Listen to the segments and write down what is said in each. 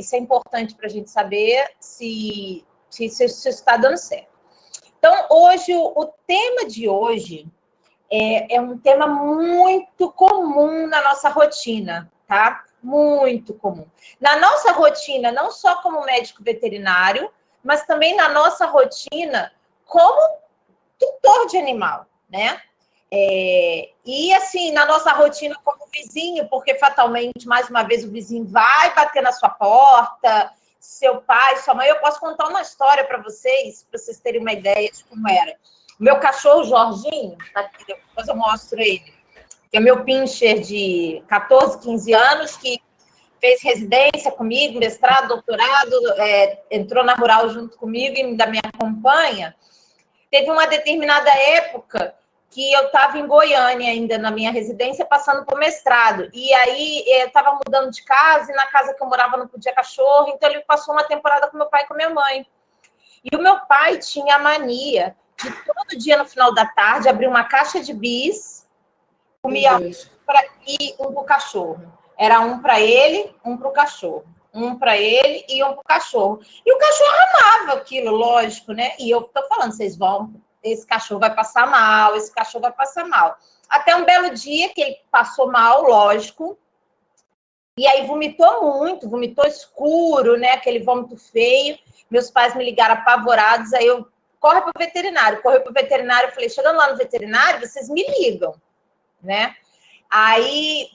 Isso é importante para a gente saber se está dando certo. Então, hoje, o tema de hoje é um tema muito comum na nossa rotina, tá? Muito comum. Na nossa rotina, não só como médico veterinário, mas também na nossa rotina como tutor de animal, né? E assim, na nossa rotina como vizinho, porque fatalmente, mais uma vez, o vizinho vai bater na sua porta, seu pai, sua mãe. Eu posso contar uma história para vocês terem uma ideia de como era. O meu cachorro, Jorginho, tá aqui, depois eu mostro ele, que é meu pincher de 14, 15 anos, que fez residência comigo, mestrado, doutorado, entrou na Rural junto comigo e ainda me acompanha. Teve uma determinada época que eu estava em Goiânia ainda, na minha residência, passando por mestrado. E aí eu estava mudando de casa, e na casa que eu morava não podia cachorro, então ele passou uma temporada com meu pai e com minha mãe. E o meu pai tinha a mania de todo dia, no final da tarde, abrir uma caixa de bis, comia e um para o cachorro. Era um para ele, um para o cachorro. Um para ele e um para o cachorro. E o cachorro amava aquilo, lógico, né? E eu tô falando, vocês vão, esse cachorro vai passar mal, esse cachorro vai passar mal. Até um belo dia que ele passou mal, lógico, e aí vomitou muito, vomitou escuro, né? Aquele vômito feio. Meus pais me ligaram apavorados, aí eu corri para o veterinário. Eu falei, chegando lá no veterinário, vocês me ligam, né? Aí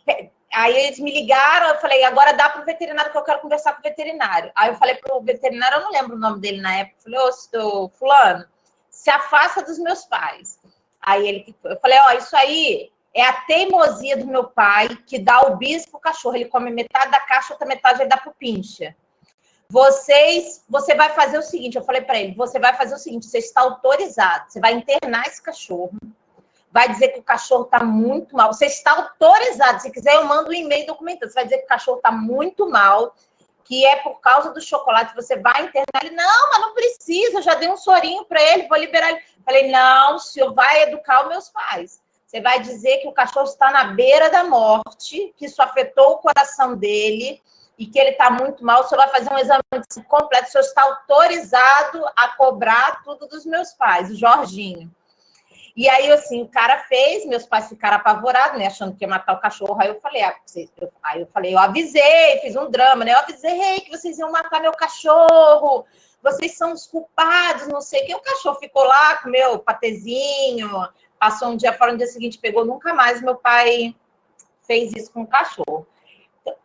eles me ligaram, eu falei, agora dá para o veterinário que eu quero conversar com o veterinário. Aí eu falei para o veterinário, eu não lembro o nome dele na época, eu falei, ô, seu fulano, se afasta dos meus pais. Aí eu falei, ó, isso aí é a teimosia do meu pai que dá o bis pro cachorro, ele come metade da caixa, outra metade ele dá pro pincha. Você vai fazer o seguinte, eu falei para ele, você vai fazer o seguinte, você está autorizado, você vai internar esse cachorro, vai dizer que o cachorro está muito mal. Você está autorizado. Se quiser, eu mando um e-mail documentando. Você vai dizer que o cachorro está muito mal, que é por causa do chocolate. Você vai internar ele. Não, mas não precisa. Eu já dei um sorinho para ele, vou liberar ele. Falei, não, o senhor vai educar os meus pais. Você vai dizer que o cachorro está na beira da morte, que isso afetou o coração dele e que ele está muito mal. O senhor vai fazer um exame completo. O senhor está autorizado a cobrar tudo dos meus pais, o Jorginho. E aí, assim, o cara fez, meus pais ficaram apavorados, né, achando que ia matar o cachorro. Aí eu falei, eu avisei, fiz um drama, né? Eu avisei que vocês iam matar meu cachorro, vocês são os culpados, não sei o que. O cachorro ficou lá, comeu patezinho, passou um dia fora, no dia seguinte pegou, nunca mais meu pai fez isso com o cachorro.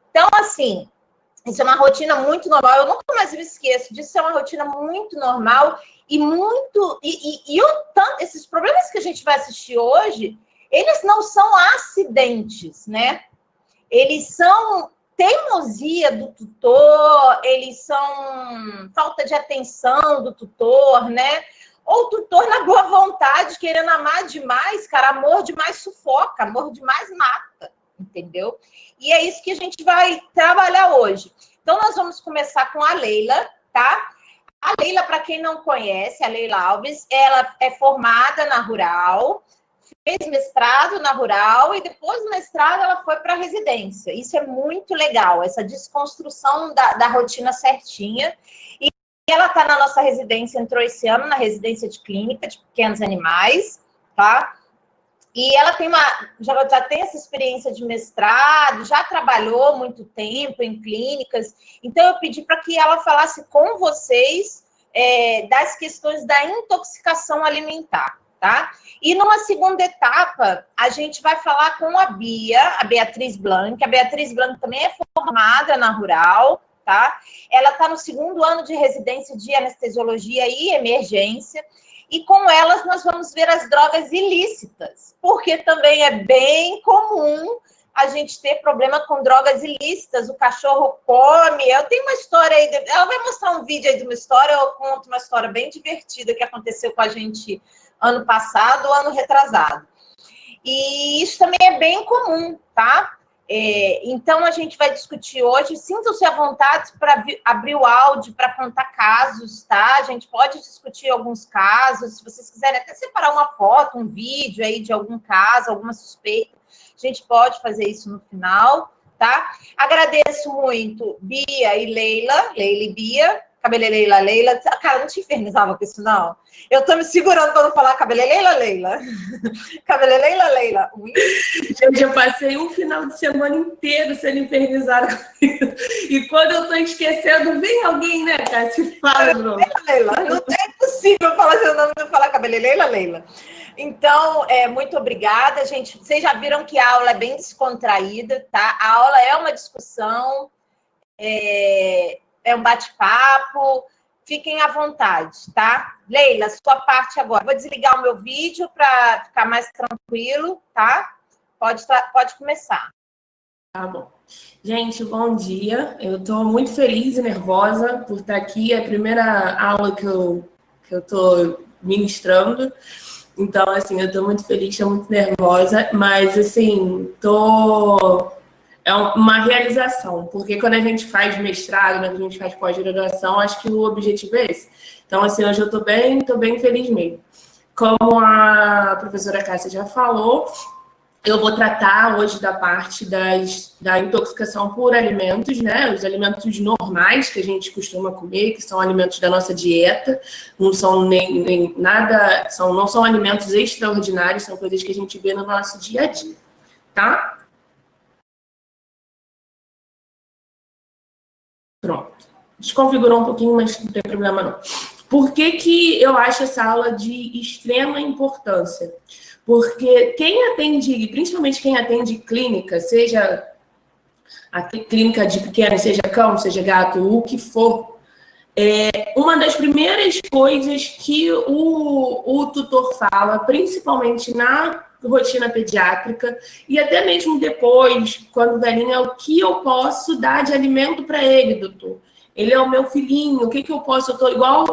Então, assim, isso é uma rotina muito normal, eu nunca mais me esqueço disso, é uma rotina muito normal e muito... esses problemas que a gente vai assistir hoje, eles não são acidentes, né? Eles são teimosia do tutor, eles são falta de atenção do tutor, né? Ou o tutor na boa vontade, querendo amar demais, cara, amor demais sufoca, amor demais mata, entendeu? E é isso que a gente vai trabalhar hoje. Então, nós vamos começar com a Leila, tá? A Leila, para quem não conhece, a Leila Alves, ela é formada na Rural, fez mestrado na Rural e depois do mestrado ela foi para a residência. Isso é muito legal, essa desconstrução da rotina certinha. E ela está na nossa residência, entrou esse ano na residência de clínica de pequenos animais, tá? E ela já tem essa experiência de mestrado, já trabalhou muito tempo em clínicas. Então, eu pedi para que ela falasse com vocês das questões da intoxicação alimentar, tá? E numa segunda etapa, a gente vai falar com a Beatriz Blanc. A Beatriz Blanc também é formada na Rural, tá? Ela está no 2º ano de residência de anestesiologia e emergência. E com elas nós vamos ver as drogas ilícitas, porque também é bem comum a gente ter problema com drogas ilícitas, o cachorro come. Eu tenho uma história aí, ela vai mostrar um vídeo aí de uma história, eu conto uma história bem divertida que aconteceu com a gente ano passado, ano retrasado. E isso também é bem comum, tá? Então, a gente vai discutir hoje. Sintam-se à vontade para abrir o áudio, para contar casos, tá? A gente pode discutir alguns casos. Se vocês quiserem até separar uma foto, um vídeo aí de algum caso, alguma suspeita, a gente pode fazer isso no final, tá? Agradeço muito Bia e Leila e Bia, Cabeleleila Leila. Cara, não te infernizava com isso, não? Eu tô me segurando para não falar Cabeleleila Leila. Cabeleleila Leila. Gente, eu passei um final de semana inteiro sendo infernizada comigo. E quando eu tô esquecendo, vem alguém, né, cara? Se fala, Bruno. Leila. Não é impossível falar seu nome e não falar Cabeleleila Leila. Então, muito obrigada, gente. Vocês já viram que a aula é bem descontraída, tá? A aula é uma discussão, é um bate-papo. Fiquem à vontade, tá? Leila, sua parte agora. Vou desligar o meu vídeo para ficar mais tranquilo, tá? Pode começar. Tá bom. Gente, bom dia. Eu estou muito feliz e nervosa por estar aqui. É a primeira aula que eu estou ministrando. Então, assim, eu estou muito feliz, estou muito nervosa. Mas, assim, é uma realização. Porque quando a gente faz mestrado, quando a gente faz pós-graduação, acho que o objetivo é esse. Então, assim, hoje eu estou bem feliz mesmo. Como a professora Cássia já falou, eu vou tratar hoje da parte da intoxicação por alimentos, né? Os alimentos normais que a gente costuma comer, que são alimentos da nossa dieta, não são nem nada, não são alimentos extraordinários, são coisas que a gente vê no nosso dia a dia, tá? Pronto. Desconfigurou um pouquinho, mas não tem problema não. Por que eu acho essa aula de extrema importância? Porque quem atende, principalmente quem atende clínica, seja a clínica de pequeno, seja cão, seja gato, o que for, uma das primeiras coisas que o tutor fala, principalmente na rotina pediátrica, e até mesmo depois, quando o velhinho, é o que eu posso dar de alimento para ele, doutor. Ele é o meu filhinho, o que eu posso? Eu tô igual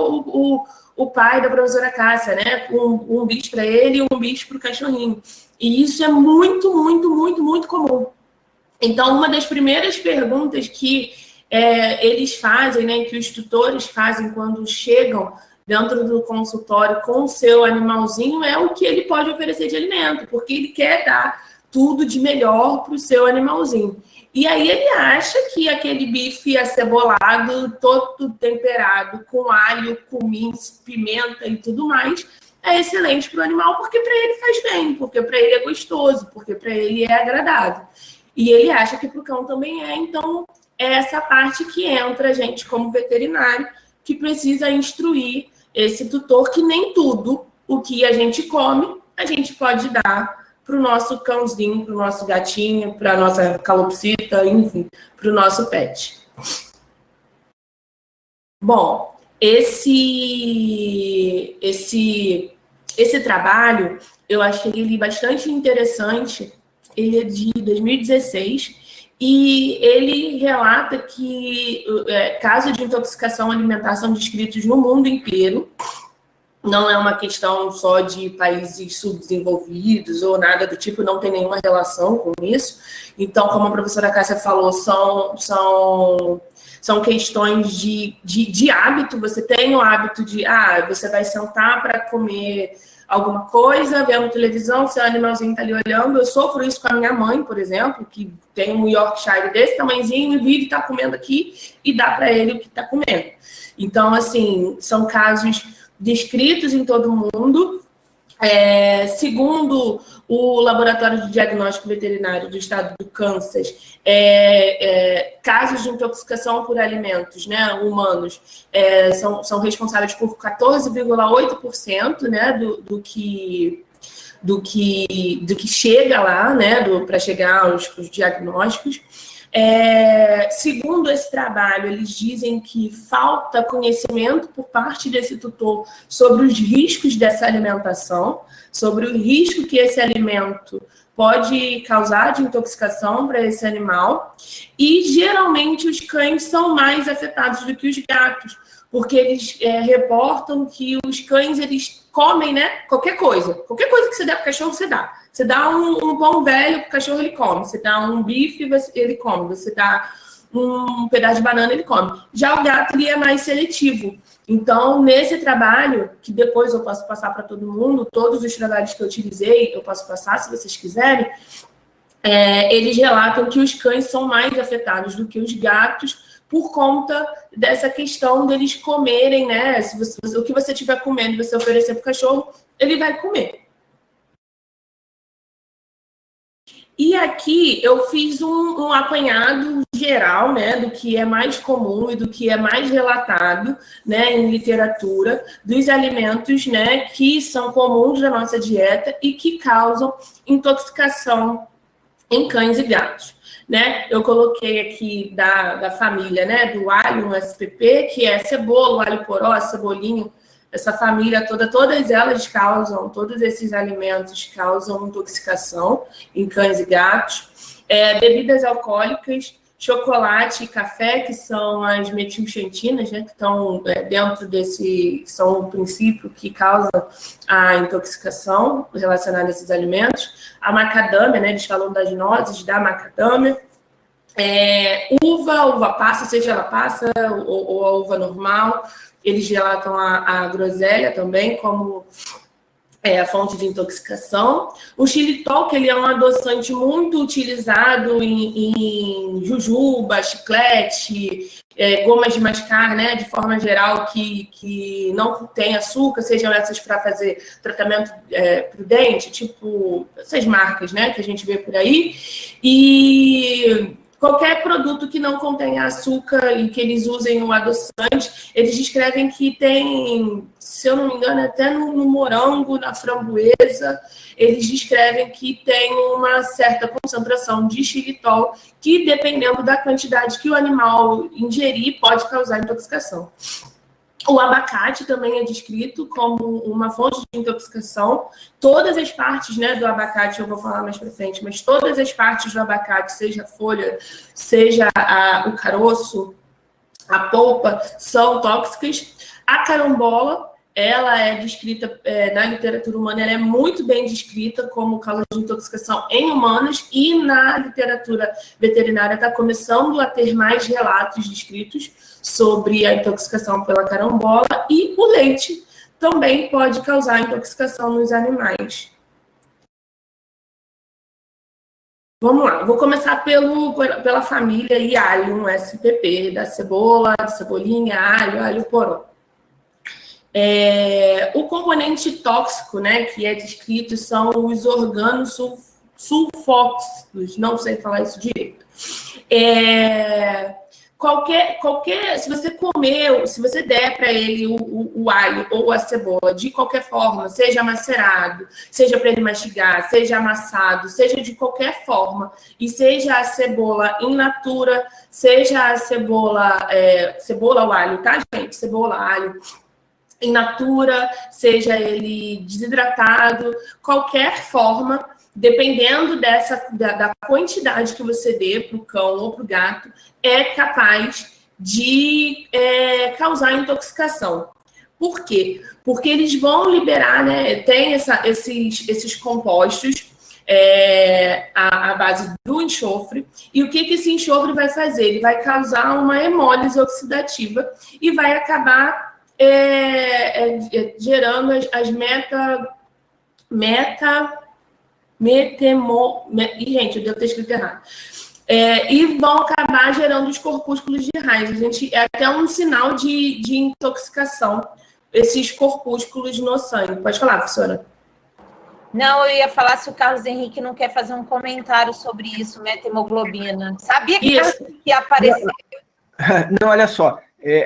o pai da professora Cássia, né? Um bicho para ele e um bicho para o cachorrinho. E isso é muito comum. Então, uma das primeiras perguntas que eles fazem, né, que os tutores fazem quando chegam dentro do consultório com o seu animalzinho, é o que ele pode oferecer de alimento, porque ele quer dar tudo de melhor para o seu animalzinho. E aí ele acha que aquele bife acebolado, todo temperado, com alho, cominho, pimenta e tudo mais, é excelente para o animal, porque para ele faz bem, porque para ele é gostoso, porque para ele é agradável. E ele acha que para o cão também é. Então, é essa parte que entra a gente como veterinário, que precisa instruir esse tutor que nem tudo o que a gente come, a gente pode dar para o nosso cãozinho, para o nosso gatinho, para a nossa calopsita, enfim, para o nosso pet. Bom, esse trabalho, eu achei ele bastante interessante. Ele é de 2016 e ele relata que casos de intoxicação alimentar são descritos no mundo inteiro. Não é uma questão só de países subdesenvolvidos ou nada do tipo, não tem nenhuma relação com isso. Então, como a professora Cássia falou, são questões de hábito. Você tem o hábito de, você vai sentar para comer alguma coisa, vendo televisão, seu animalzinho está ali olhando. Eu sofro isso com a minha mãe, por exemplo, que tem um Yorkshire desse tamanhozinho e vive tá comendo aqui e dá para ele o que está comendo. Então, assim, são casos descritos em todo o mundo. Segundo o Laboratório de Diagnóstico Veterinário do Estado do Kansas, casos de intoxicação por alimentos, né, humanos são responsáveis por 14,8%, né, do que chega lá, né, para chegar aos diagnósticos. Segundo esse trabalho, eles dizem que falta conhecimento por parte desse tutor sobre os riscos dessa alimentação, sobre o risco que esse alimento pode causar de intoxicação para esse animal, e geralmente os cães são mais afetados do que os gatos, porque eles reportam que os cães, eles comem, né, qualquer coisa que você der para o cachorro, você dá. Você dá um pão velho para o cachorro, ele come. Você dá um bife, ele come. Você dá um pedaço de banana, ele come. Já o gato, ele é mais seletivo. Então, nesse trabalho, que depois eu posso passar para todo mundo, todos os trabalhos que eu utilizei, eu posso passar, se vocês quiserem, eles relatam que os cães são mais afetados do que os gatos por conta dessa questão deles comerem, né? O que você estiver comendo e você oferecer para o cachorro, ele vai comer. E aqui eu fiz um apanhado geral, né, do que é mais comum e do que é mais relatado, né, em literatura, dos alimentos, né, que são comuns na nossa dieta e que causam intoxicação em cães e gatos, né? Eu coloquei aqui da família, né, do alho SPP, que é cebola, alho poró, cebolinho, essa família toda, todas elas causam, todos esses alimentos causam intoxicação em cães e gatos. Bebidas alcoólicas, chocolate e café, que são as metilxantinas, né, que estão dentro desse, são o princípio que causa a intoxicação relacionada a esses alimentos. A macadâmia, né, eles falam das nozes da macadâmia. Uva passa, seja ela passa ou a uva normal. Eles relatam a groselha também como a fonte de intoxicação. O xilitol, que ele é um adoçante muito utilizado em jujuba, chiclete, gomas de mascar, né, de forma geral, que não tem açúcar, sejam essas para fazer tratamento prudente, tipo essas marcas, né, que a gente vê por aí. E qualquer produto que não contenha açúcar e que eles usem um adoçante, eles descrevem que tem, se eu não me engano, até no morango, na framboesa, eles descrevem que tem uma certa concentração de xilitol que, dependendo da quantidade que o animal ingerir, pode causar intoxicação. O abacate também é descrito como uma fonte de intoxicação. Todas as partes, né, do abacate, eu vou falar mais para frente, mas todas as partes do abacate, seja a folha, seja o caroço, a polpa, são tóxicas. A carambola, ela é descrita na literatura humana, ela é muito bem descrita como causa de intoxicação em humanos, e na literatura veterinária está começando a ter mais relatos descritos sobre a intoxicação pela carambola, e o leite também pode causar intoxicação nos animais. Vamos lá, vou começar pela família e alho, um SPP, da cebola, cebolinha, alho poró. O componente tóxico, né, que é descrito, são os organosulfóxidos, não sei falar isso direito. Se você comer, se você der para ele o alho ou a cebola de qualquer forma, seja macerado, seja para ele mastigar, seja amassado, seja de qualquer forma, e seja a cebola in natura, seja a cebola ou alho, tá, gente? Cebola, alho in natura, seja ele desidratado, qualquer forma, dependendo da quantidade que você dê para o cão ou para o gato, é capaz de causar intoxicação. Por quê? Porque eles vão liberar, né? Tem esses compostos à base do enxofre. E o que esse enxofre vai fazer? Ele vai causar uma hemólise oxidativa e vai acabar gerando as gente, eu devo ter escrito errado. E vão acabar gerando os corpúsculos de raios. É até um sinal de intoxicação, esses corpúsculos no sangue. Pode falar, professora. Não, eu ia falar se o Carlos Henrique não quer fazer um comentário sobre isso, metahemoglobina. Sabia que ia aparecer. Não, olha só,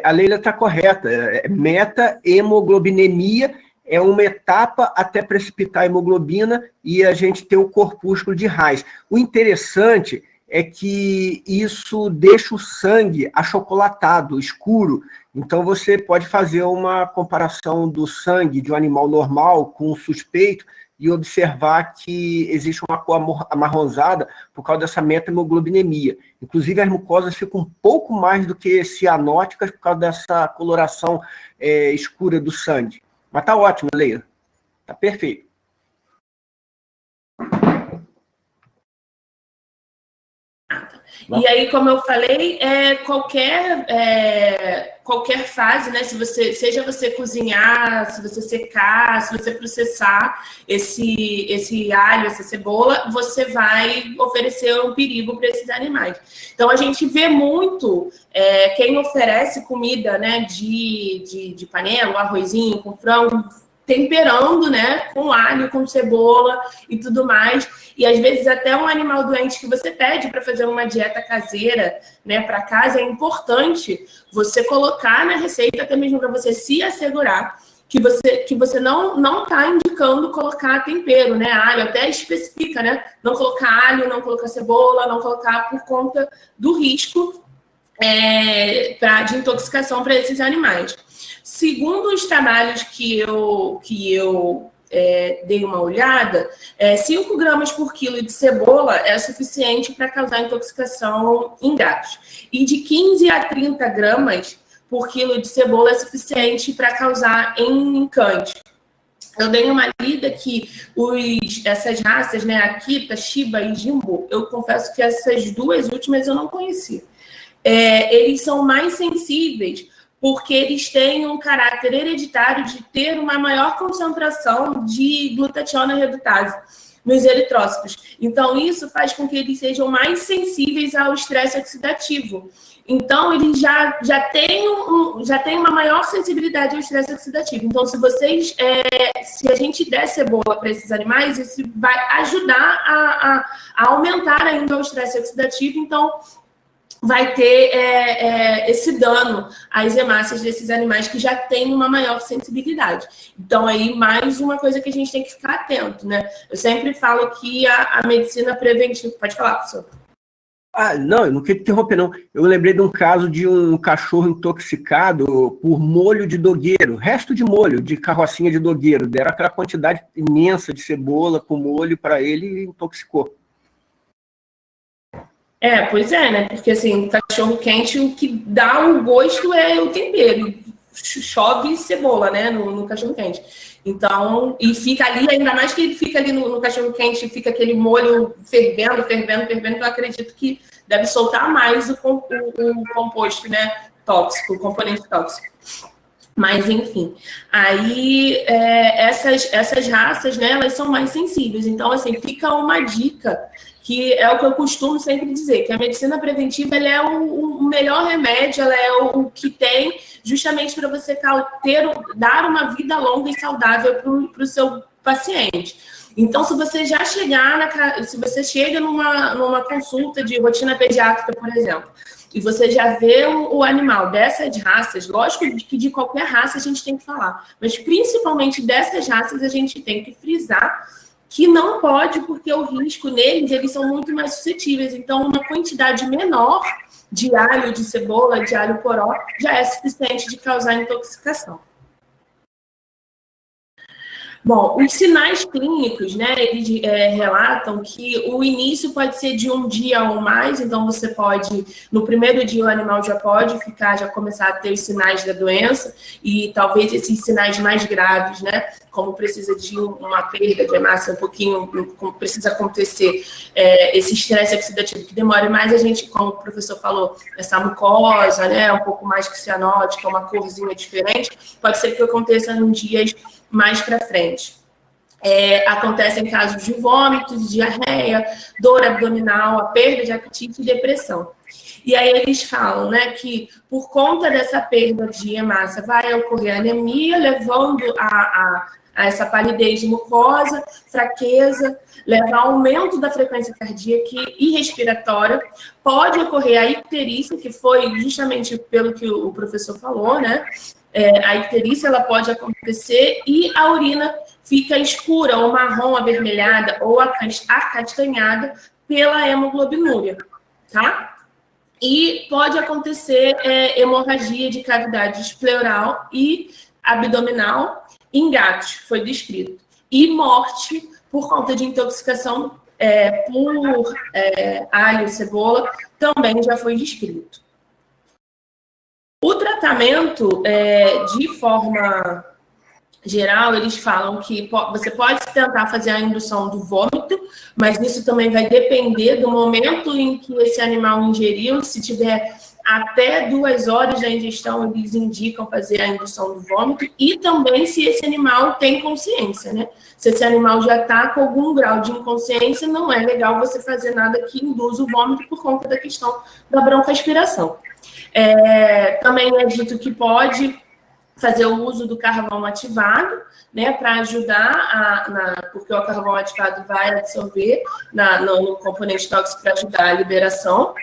a Leila está correta. Meta-hemoglobinemia é uma etapa até precipitar a hemoglobina e a gente ter o corpúsculo de Reis. O interessante é que isso deixa o sangue achocolatado, escuro. Então, você pode fazer uma comparação do sangue de um animal normal com um suspeito e observar que existe uma cor amarronzada por causa dessa meta-hemoglobinemia. Inclusive, as mucosas ficam um pouco mais do que cianóticas por causa dessa coloração escura do sangue. Mas tá ótimo, Leila. Tá perfeito. E aí, como eu falei, qualquer fase, né? Seja você cozinhar, se você secar, se você processar esse alho, essa cebola, você vai oferecer um perigo para esses animais. Então, a gente vê muito quem oferece comida, né, de panela, um arrozinho com frango, temperando, né, com alho, com cebola e tudo mais. E às vezes até um animal doente que você pede para fazer uma dieta caseira, né, para casa, é importante você colocar na receita, até mesmo para você se assegurar que você não está indicando colocar tempero, né, alho, até especifica, né, não colocar alho, não colocar cebola, não colocar por conta do risco de intoxicação para esses animais. Segundo os trabalhos que eu dei uma olhada, 5 gramas por quilo de cebola é suficiente para causar intoxicação em gatos. E de 15 a 30 gramas por quilo de cebola é suficiente para causar em cães. Eu dei uma lida que essas raças, né, Akita, Shiba e Jimbo, eu confesso que essas duas últimas eu não conheci. Eles são mais sensíveis porque eles têm um caráter hereditário de ter uma maior concentração de glutationa redutase nos eritrócitos. Então, isso faz com que eles sejam mais sensíveis ao estresse oxidativo. Então, eles já têm uma maior sensibilidade ao estresse oxidativo. Então, se a gente der cebola para esses animais, isso vai ajudar a aumentar ainda o estresse oxidativo. Então, vai ter esse dano às hemácias desses animais que já têm uma maior sensibilidade. Então, aí, mais uma coisa que a gente tem que ficar atento, né? Eu sempre falo que a medicina preventiva... Pode falar, professor. Não, eu não queria te interromper, não. Eu lembrei de um caso de um cachorro intoxicado por molho de dogueiro, resto de molho, de carrocinha de dogueiro. Deram aquela quantidade imensa de cebola com molho para ele e intoxicou. Pois é, né? Porque, assim, o cachorro quente, o que dá o gosto é o tempero. Chove cebola, né? No cachorro quente. Então, e fica ali, ainda mais que ele fica ali no cachorro quente, fica aquele molho fervendo. Então, eu acredito que deve soltar mais o composto, né? Tóxico, o componente tóxico. Mas, enfim, aí essas raças, né, elas são mais sensíveis. Então, assim, fica uma dica, que é o que eu costumo sempre dizer, que a medicina preventiva ela é o melhor remédio, ela é o que tem justamente para você dar uma vida longa e saudável para o seu paciente. Então, se você chega numa consulta de rotina pediátrica, por exemplo, e você já vê o animal dessas raças, lógico que de qualquer raça a gente tem que falar, mas principalmente dessas raças a gente tem que frisar que não pode, porque o risco neles, eles são muito mais suscetíveis. Então, uma quantidade menor de alho, de cebola, de alho poró, já é suficiente de causar intoxicação. Bom, os sinais clínicos, né, eles relatam que o início pode ser de um dia ou mais, então você pode, no primeiro dia o animal já pode já começar a ter os sinais da doença, e talvez esses sinais mais graves, né, como precisa de uma perda de hemácia um pouquinho, como precisa acontecer esse estresse oxidativo que demora mais, a gente, como o professor falou, essa mucosa, né, um pouco mais que cianótica, uma corzinha diferente, pode ser que aconteça em dias mais para frente. Acontecem casos de vômitos, diarreia, dor abdominal, a perda de apetite e depressão. E aí eles falam, né, que por conta dessa perda de hemácia vai ocorrer anemia, levando a essa palidez de mucosa, fraqueza, leva ao aumento da frequência cardíaca e respiratória. Pode ocorrer a icterícia, que foi justamente pelo que o professor falou, né? A icterícia ela pode acontecer e a urina fica escura, ou marrom, avermelhada, ou acastanhada pela hemoglobinúria, tá? E pode acontecer hemorragia de cavidade pleural e abdominal em gatos, foi descrito. E morte por conta de intoxicação por alho e cebola também já foi descrito. O tratamento, de forma geral, eles falam que você pode tentar fazer a indução do vômito, mas isso também vai depender do momento em que esse animal ingeriu. Se tiver até 2 horas da ingestão, eles indicam fazer a indução do vômito, e também se esse animal tem consciência, né? Se esse animal já está com algum grau de inconsciência, não é legal você fazer nada que induza o vômito por conta da questão da broncoaspiração. Também é dito que pode fazer o uso do carvão ativado, né, para ajudar, porque o carvão ativado vai absorver no componente tóxico para ajudar a liberação.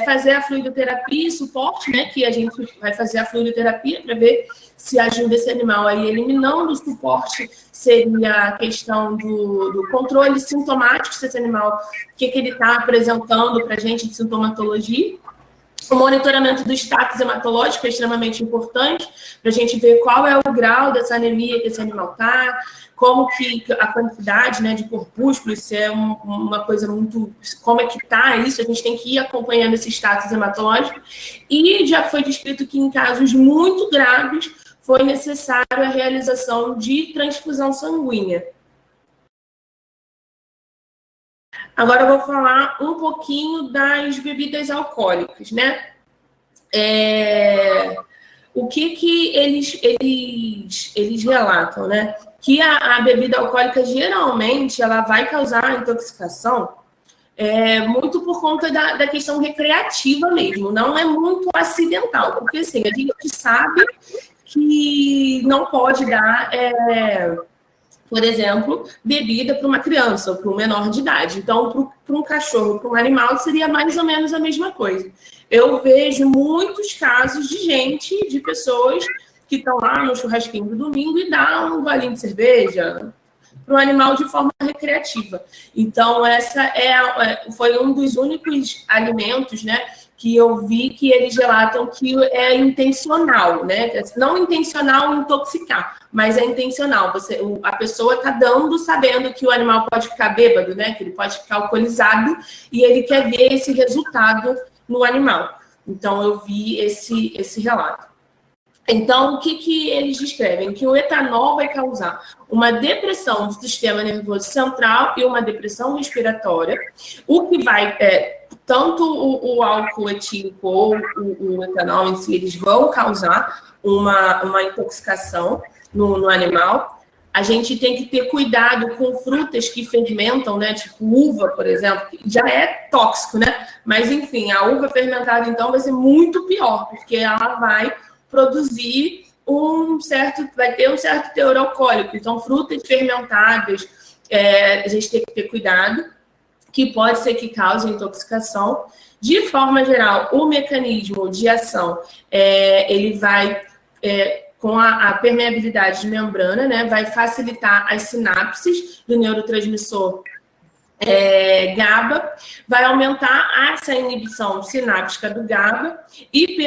Fazer a fluidoterapia e suporte, né, que a gente vai fazer a fluidoterapia para ver se ajuda esse animal aí eliminando. O suporte seria a questão do controle sintomático, se esse animal, o que ele está apresentando para a gente de sintomatologia. O monitoramento do status hematológico é extremamente importante para a gente ver qual é o grau dessa anemia que esse animal está, como que a quantidade, né, de corpúsculos, se é uma coisa muito... Como é que está isso, a gente tem que ir acompanhando esse status hematológico. E já foi descrito que em casos muito graves foi necessário a realização de transfusão sanguínea. Agora eu vou falar um pouquinho das bebidas alcoólicas, né? O que eles relatam, né? Que a bebida alcoólica, geralmente, ela vai causar intoxicação muito por conta da questão recreativa mesmo, não é muito acidental, porque, assim, a gente sabe que não pode dar... por exemplo, bebida para uma criança ou para um menor de idade. Então, para um cachorro, para um animal, seria mais ou menos a mesma coisa. Eu vejo muitos casos de pessoas que estão lá no churrasquinho do domingo e dá um golinho de cerveja para o animal de forma recreativa. Então, essa foi um dos únicos alimentos, né, que eu vi que eles relatam que é intencional, né? Não intencional intoxicar, mas é intencional. A pessoa está dando, sabendo que o animal pode ficar bêbado, né? Que ele pode ficar alcoolizado, e ele quer ver esse resultado no animal. Então, eu vi esse relato. Então, o que eles descrevem? Que o etanol vai causar uma depressão do sistema nervoso central e uma depressão respiratória, o que vai... tanto o álcool etílico ou o etanol em si, eles vão causar uma intoxicação no animal. A gente tem que ter cuidado com frutas que fermentam, né? Tipo uva, por exemplo, que já é tóxico, né? Mas, enfim, a uva fermentada, então, vai ser muito pior, porque ela vai produzir vai ter um certo teor alcoólico. Então, frutas fermentadas, a gente tem que ter cuidado, que pode ser que cause intoxicação. De forma geral, o mecanismo de ação, ele vai, com a permeabilidade de membrana, né, vai facilitar as sinapses do neurotransmissor GABA, vai aumentar essa inibição sináptica do GABA e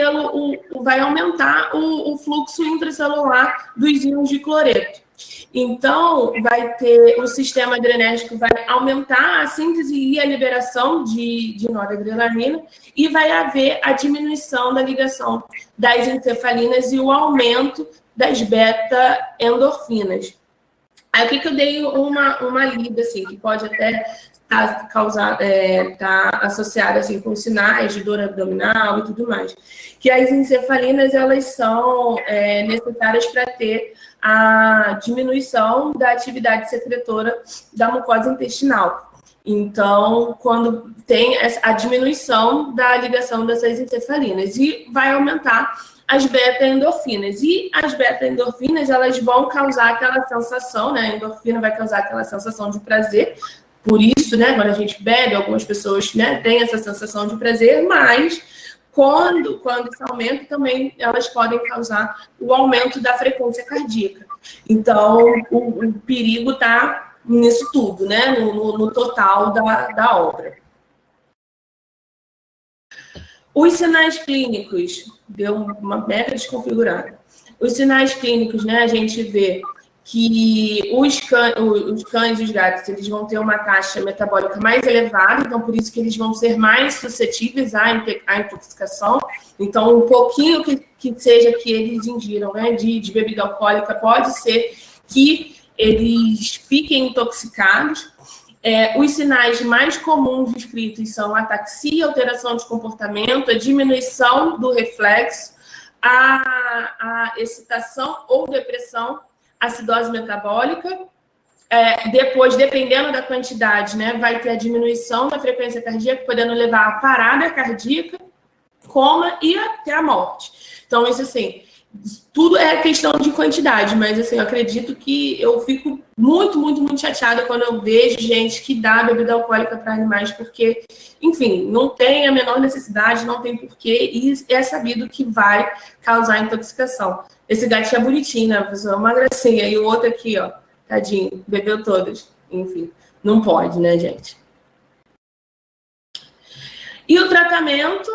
vai aumentar o fluxo intracelular dos íons de cloreto. Então, vai ter o sistema adrenérgico, vai aumentar a síntese e a liberação de noradrenalina, e vai haver a diminuição da ligação das encefalinas e o aumento das beta-endorfinas. Aí, o que eu dei uma lida, assim, que pode até tá associada, assim, com sinais de dor abdominal e tudo mais. Que as encefalinas, elas são necessárias para ter a diminuição da atividade secretora da mucosa intestinal. Então, quando tem a diminuição da ligação dessas encefalinas, e vai aumentar as beta-endorfinas. E as beta-endorfinas, elas vão causar aquela sensação, né? A endorfina vai causar aquela sensação de prazer. Por isso, né, quando a gente bebe, algumas pessoas, né, têm essa sensação de prazer, mas quando isso aumenta, também elas podem causar o aumento da frequência cardíaca. Então, o perigo está nisso tudo, né, no total da obra. Os sinais clínicos, deu uma mega desconfigurada. Os sinais clínicos, né, a gente vê que os cães e os gatos, eles vão ter uma taxa metabólica mais elevada, então por isso que eles vão ser mais suscetíveis à intoxicação. Então, um pouquinho que que seja que eles ingiram, né, de bebida alcoólica, pode ser que eles fiquem intoxicados. Os sinais mais comuns descritos são ataxia, alteração de comportamento, a diminuição do reflexo, a excitação ou depressão, acidose metabólica. Depois, dependendo da quantidade, né, vai ter a diminuição da frequência cardíaca, podendo levar a parada cardíaca, coma e até a morte. Então, isso assim, tudo é questão de quantidade, mas assim, eu acredito que eu fico muito, muito, muito chateada quando eu vejo gente que dá bebida alcoólica para animais, porque, enfim, não tem a menor necessidade, não tem porquê, e é sabido que vai causar intoxicação. Esse gatinho é bonitinho, né, pessoal? É uma gracinha. E o outro aqui, ó, tadinho, bebeu todas. Enfim, não pode, né, gente? E o tratamento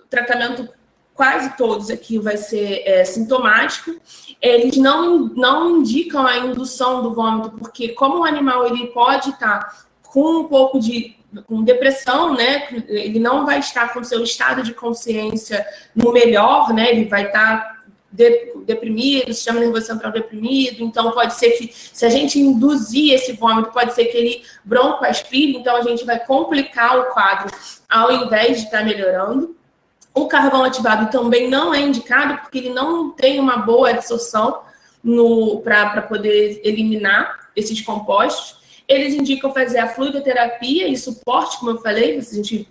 tratamento, quase todos aqui vai ser sintomático. Eles não indicam a indução do vômito, porque como o animal ele pode estar com um pouco com depressão, né? Ele não vai estar com seu estado de consciência no melhor, né? Ele vai estar deprimido, sistema nervoso central deprimido, então pode ser que, se a gente induzir esse vômito, pode ser que ele broncoaspire, então a gente vai complicar o quadro ao invés de estar melhorando. O carvão ativado também não é indicado, porque ele não tem uma boa absorção para poder eliminar esses compostos. Eles indicam fazer a fluidoterapia e suporte, como eu falei, a gente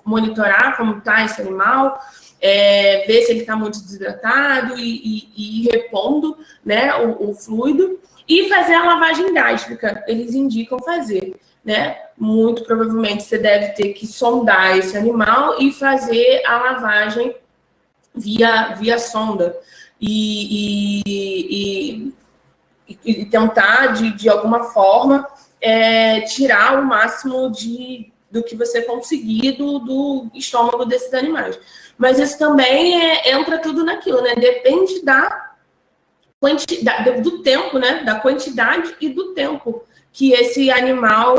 monitorar como está esse animal, ver se ele está muito desidratado e ir repondo, né, o fluido, e fazer a lavagem gástrica, eles indicam fazer, né? Muito provavelmente você deve ter que sondar esse animal e fazer a lavagem via sonda e tentar, de alguma forma, tirar o máximo do que você conseguir do estômago desses animais. Mas isso também entra tudo naquilo, né? Depende da quantidade, do tempo, né? Da quantidade e do tempo que esse animal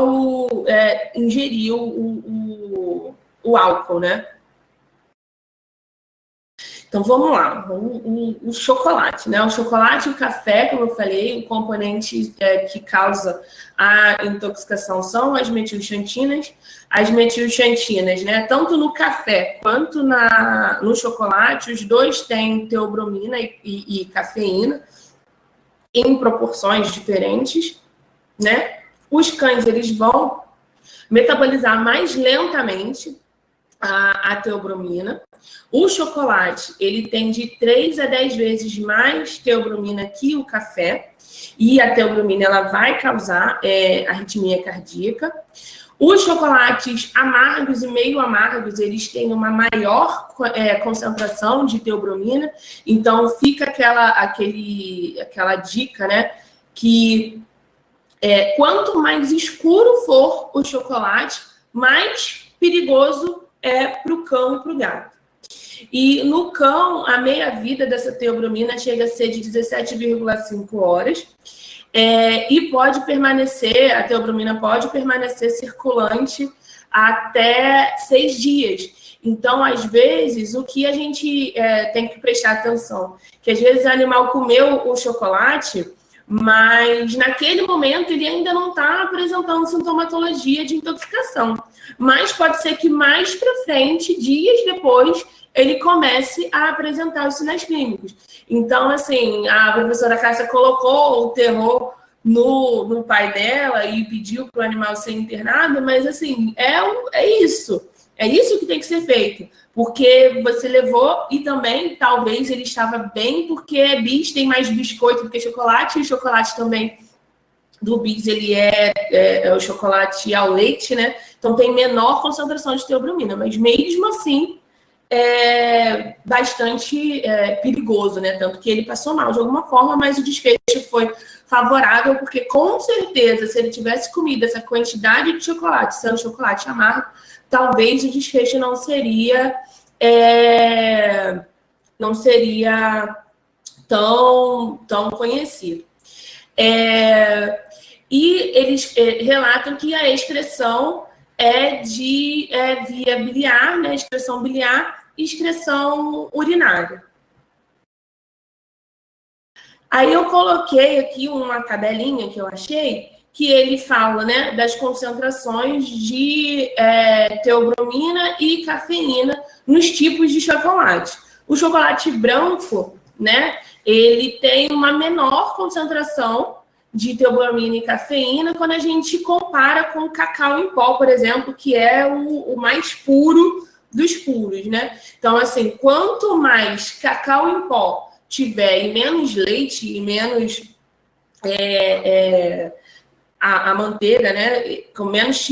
ingeriu o álcool, né? Então, vamos lá. O chocolate, né? O chocolate e o café, como eu falei, o componente que causa a intoxicação são as metilxantinas. As metilxantinas, né? Tanto no café quanto no chocolate, os dois têm teobromina e cafeína em proporções diferentes, né? Os cães, eles vão metabolizar mais lentamente a teobromina. O chocolate, ele tem de 3 a 10 vezes mais teobromina que o café, e a teobromina ela vai causar arritmia cardíaca. Os chocolates amargos e meio amargos, eles têm uma maior concentração de teobromina, então fica aquela dica, né, que quanto mais escuro for o chocolate, mais perigoso é para o cão e para o gato. E no cão, a meia-vida dessa teobromina chega a ser de 17,5 horas. E a teobromina pode permanecer circulante até 6 dias. Então, às vezes, o que a gente tem que prestar atenção, que às vezes o animal comeu o chocolate, mas naquele momento ele ainda não está apresentando sintomatologia de intoxicação. Mas pode ser que mais para frente, dias depois, ele comece a apresentar os sinais clínicos. Então, assim, a professora Cássia colocou o terror no pai dela e pediu para o animal ser internado, mas, assim, é isso. É isso que tem que ser feito. Porque você levou e também, talvez, ele estava bem porque bis tem mais biscoito do que chocolate, e o chocolate também do bis, ele é o chocolate ao leite, né? Então, tem menor concentração de teobromina, mas mesmo assim, bastante perigoso, né? Tanto que ele passou mal de alguma forma, mas o desfecho foi favorável, porque com certeza, se ele tivesse comido essa quantidade de chocolate, sendo chocolate amargo, talvez o desfecho não seria tão conhecido. E eles relatam que a excreção é de via biliar, né, excreção biliar e excreção urinária. Aí eu coloquei aqui uma tabelinha que eu achei, que ele fala, né, das concentrações de teobromina e cafeína nos tipos de chocolate. O chocolate branco, né, ele tem uma menor concentração de teobromina e cafeína quando a gente compara com o cacau em pó, por exemplo, que é o mais puro dos puros, né? Então, assim, quanto mais cacau em pó tiver e menos leite e menos a manteiga, né? Com menos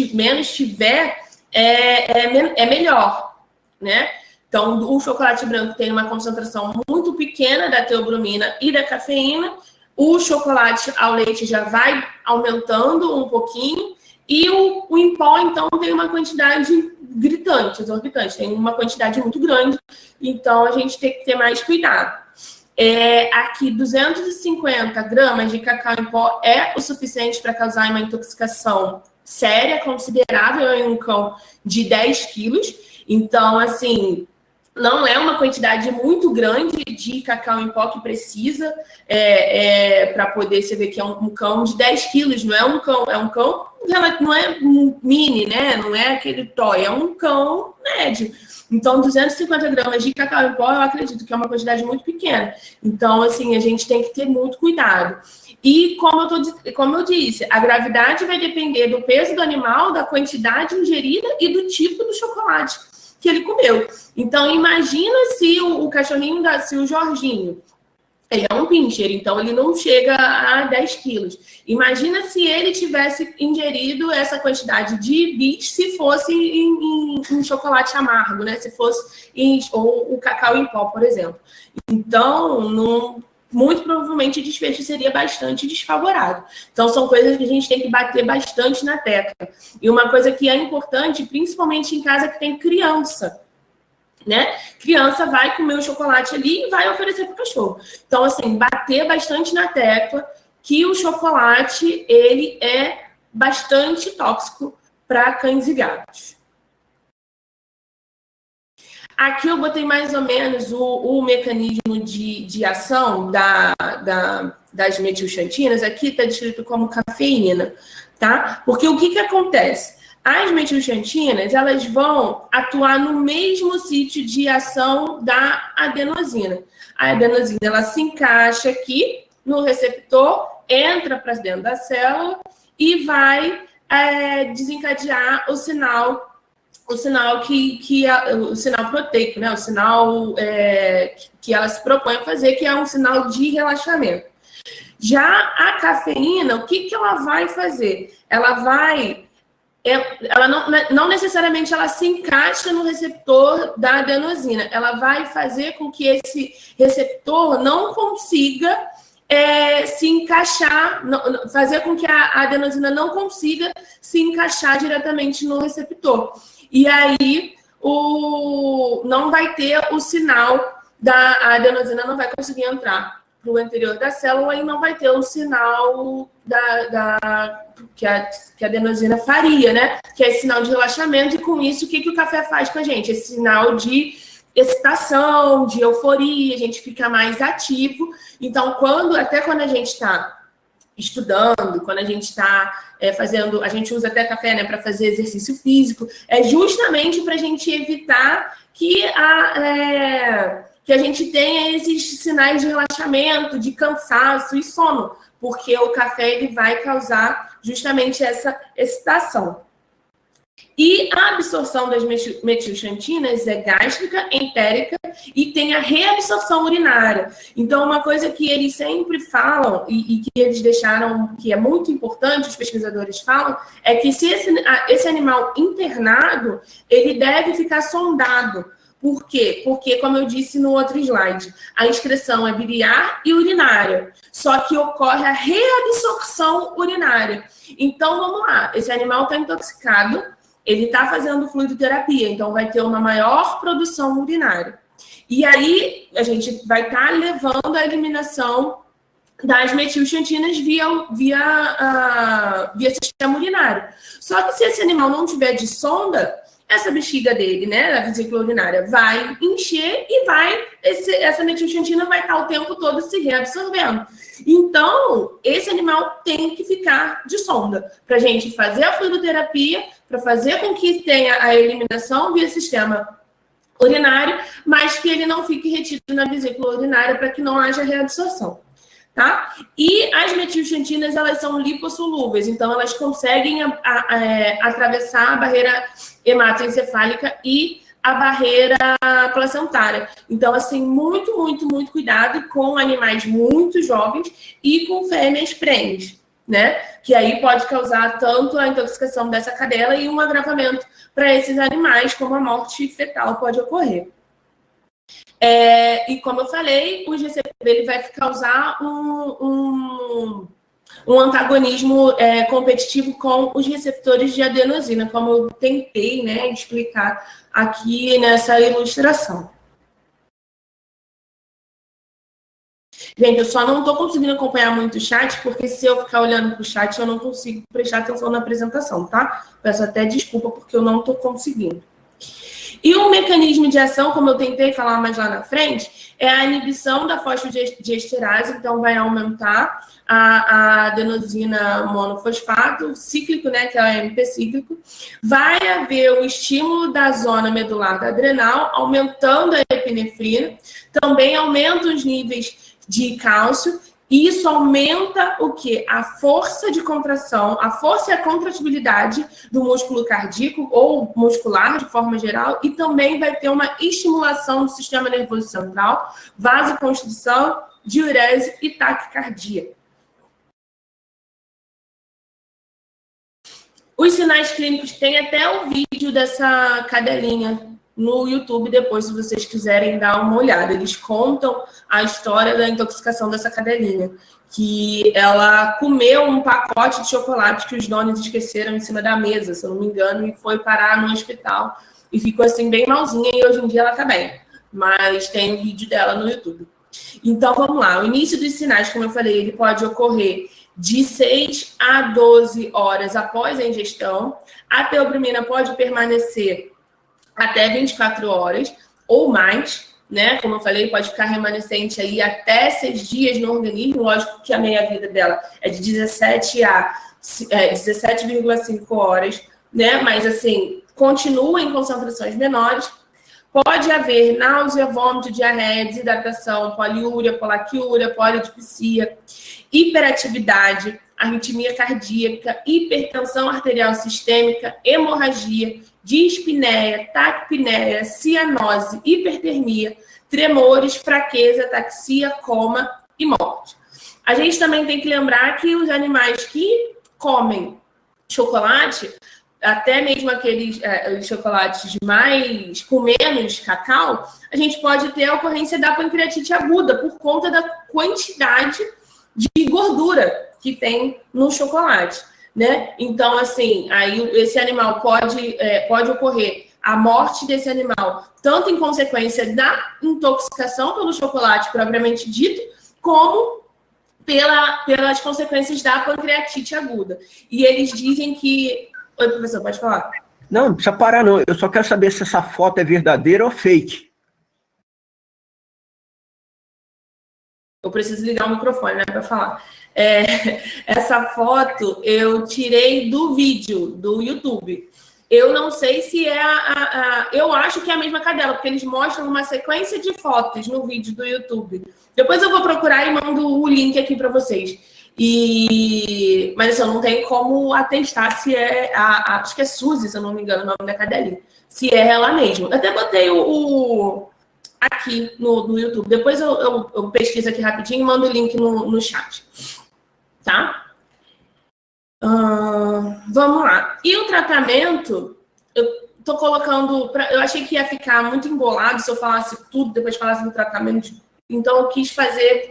tiver, é melhor, né? Então, o chocolate branco tem uma concentração muito pequena da teobromina e da cafeína. O chocolate ao leite já vai aumentando um pouquinho. E o em pó, então, tem uma quantidade gritante, exorbitante. Tem uma quantidade muito grande. Então, a gente tem que ter mais cuidado. Aqui, 250 gramas de cacau em pó é o suficiente para causar uma intoxicação séria, considerável em um cão de 10 quilos. Então, assim, não é uma quantidade muito grande de cacau em pó que precisa para poder você ver que é um cão de 10 quilos, não é um cão, não é mini, né? Não é aquele toy, é um cão médio. Então, 250 gramas de cacau em pó, eu acredito que é uma quantidade muito pequena. Então, assim, a gente tem que ter muito cuidado. E, como eu disse, a gravidade vai depender do peso do animal, da quantidade ingerida e do tipo do chocolate que ele comeu. Então, imagina se o cachorrinho, se o Jorginho, ele é um pincher, então ele não chega a 10 quilos. Imagina se ele tivesse ingerido essa quantidade de bits se fosse em chocolate amargo, né? Se fosse ou o cacau em pó, por exemplo. Então, muito provavelmente o desfecho seria bastante desfavorável. Então, são coisas que a gente tem que bater bastante na tecla. E uma coisa que é importante, principalmente em casa que tem criança, né? Criança vai comer o chocolate ali e vai oferecer para o cachorro. Então, assim, bater bastante na tecla que o chocolate, ele é bastante tóxico para cães e gatos. Aqui eu botei mais ou menos o mecanismo de ação das metilxantinas. Aqui está descrito como cafeína, tá? Porque o que acontece? As metilxantinas, elas vão atuar no mesmo sítio de ação da adenosina. A adenosina, ela se encaixa aqui no receptor, entra para dentro da célula e vai desencadear o sinal o sinal proteico, né? O sinal que ela se propõe a fazer, que é um sinal de relaxamento. Já a cafeína, o que ela vai fazer? Ela não necessariamente ela se encaixa no receptor da adenosina. Ela vai fazer com que esse receptor não consiga se encaixar, fazer com que a adenosina não consiga se encaixar diretamente no receptor. E aí, não vai ter o sinal a adenosina não vai conseguir entrar para o interior da célula e não vai ter o sinal que a adenosina faria, né? Que é esse sinal de relaxamento. E com isso, o que o café faz com a gente? Esse sinal de excitação, de euforia, a gente fica mais ativo. Então, até quando a gente está estudando, quando a gente está fazendo, a gente usa até café, né, para fazer exercício físico, é justamente para a gente evitar que a gente tenha esses sinais de relaxamento, de cansaço e sono, porque o café ele vai causar justamente essa excitação. E a absorção das metilxantinas é gástrica, entérica e tem a reabsorção urinária. Então, uma coisa que eles sempre falam e que eles deixaram, que é muito importante, os pesquisadores falam, é que se esse animal internado, ele deve ficar sondado. Por quê? Porque, como eu disse no outro slide, a excreção é biliar e urinária, só que ocorre a reabsorção urinária. Então, vamos lá, esse animal está intoxicado, ele está fazendo fluidoterapia, então vai ter uma maior produção urinária. E aí, a gente vai estar levando a eliminação das metilxantinas via sistema urinário. Só que se esse animal não tiver de sonda, essa bexiga dele, né, da vesícula urinária, vai encher e essa metilxantina vai estar o tempo todo se reabsorvendo. Então, esse animal tem que ficar de sonda para a gente fazer a fluidoterapia, para fazer com que tenha a eliminação via sistema urinário, mas que ele não fique retido na vesícula urinária para que não haja reabsorção. Tá? E as metilxantinas, elas são lipossolúveis, então elas conseguem atravessar a barreira hematoencefálica e a barreira placentária. Então, assim, muito, muito, muito cuidado com animais muito jovens e com fêmeas prenhes, né? Que aí pode causar tanto a intoxicação dessa cadela e um agravamento para esses animais, como a morte fetal pode ocorrer. E como eu falei, o GCP ele vai causar um antagonismo competitivo com os receptores de adenosina, como eu tentei, né, explicar aqui nessa ilustração. Gente, eu só não estou conseguindo acompanhar muito o chat, porque se eu ficar olhando para o chat, eu não consigo prestar atenção na apresentação, tá? Peço até desculpa, porque eu não estou conseguindo. E o mecanismo de ação, como eu tentei falar mais lá na frente, é a inibição da fosfodiesterase, então vai aumentar a adenosina monofosfato cíclico, né, que é o AMP cíclico. Vai haver o estímulo da zona medular da adrenal, aumentando a epinefrina, também aumenta os níveis de cálcio. E isso aumenta o quê? A força de contração, a força e a contratibilidade do músculo cardíaco ou muscular, de forma geral, e também vai ter uma estimulação do sistema nervoso central, vasoconstrição, diurese e taquicardia. Os sinais clínicos, tem até o vídeo dessa cadelinha no YouTube depois, se vocês quiserem dar uma olhada. Eles contam a história da intoxicação dessa cadelinha, que ela comeu um pacote de chocolate que os donos esqueceram em cima da mesa, se eu não me engano, e foi parar no hospital e ficou assim bem malzinha, e hoje em dia ela tá bem. Mas tem um vídeo dela no YouTube. Então, vamos lá. O início dos sinais, como eu falei, ele pode ocorrer de 6 a 12 horas após a ingestão. A teobromina pode permanecer até 24 horas ou mais, né? Como eu falei, pode ficar remanescente aí até 6 dias no organismo. Lógico que a meia-vida dela é de 17 a 17,5 horas, né? Mas, assim, continua em concentrações menores. Pode haver náusea, vômito, diarreia, desidratação, poliúria, polaquiúria, polidipsia, hiperatividade, arritmia cardíaca, hipertensão arterial sistêmica, hemorragia, dispneia, taquipneia, cianose, hipertermia, tremores, fraqueza, ataxia, coma e morte. A gente também tem que lembrar que os animais que comem chocolate, até mesmo aqueles chocolates com menos cacau, a gente pode ter a ocorrência da pancreatite aguda por conta da quantidade de gordura que tem no chocolate, né? Então, assim, aí esse animal pode ocorrer a morte desse animal, tanto em consequência da intoxicação pelo chocolate propriamente dito, como pelas consequências da pancreatite aguda. E eles dizem que... Oi, professor, pode falar? Não, não precisa parar, não. Eu só quero saber se essa foto é verdadeira ou fake. Eu preciso ligar o microfone, né, para falar. Essa foto eu tirei do vídeo do YouTube. Eu não sei se é eu acho que é a mesma cadela, porque eles mostram uma sequência de fotos no vídeo do YouTube. Depois eu vou procurar e mando o link aqui para vocês. Mas assim, eu não tenho como atestar se é acho que é Suzy, se eu não me engano, o nome da cadelinha. Se é ela mesmo. Eu até botei aqui no YouTube. Depois eu pesquiso aqui rapidinho e mando o link no chat. Tá? Vamos lá. E o tratamento, eu tô colocando... eu achei que ia ficar muito embolado se eu falasse tudo, depois falasse do tratamento. Então, eu quis fazer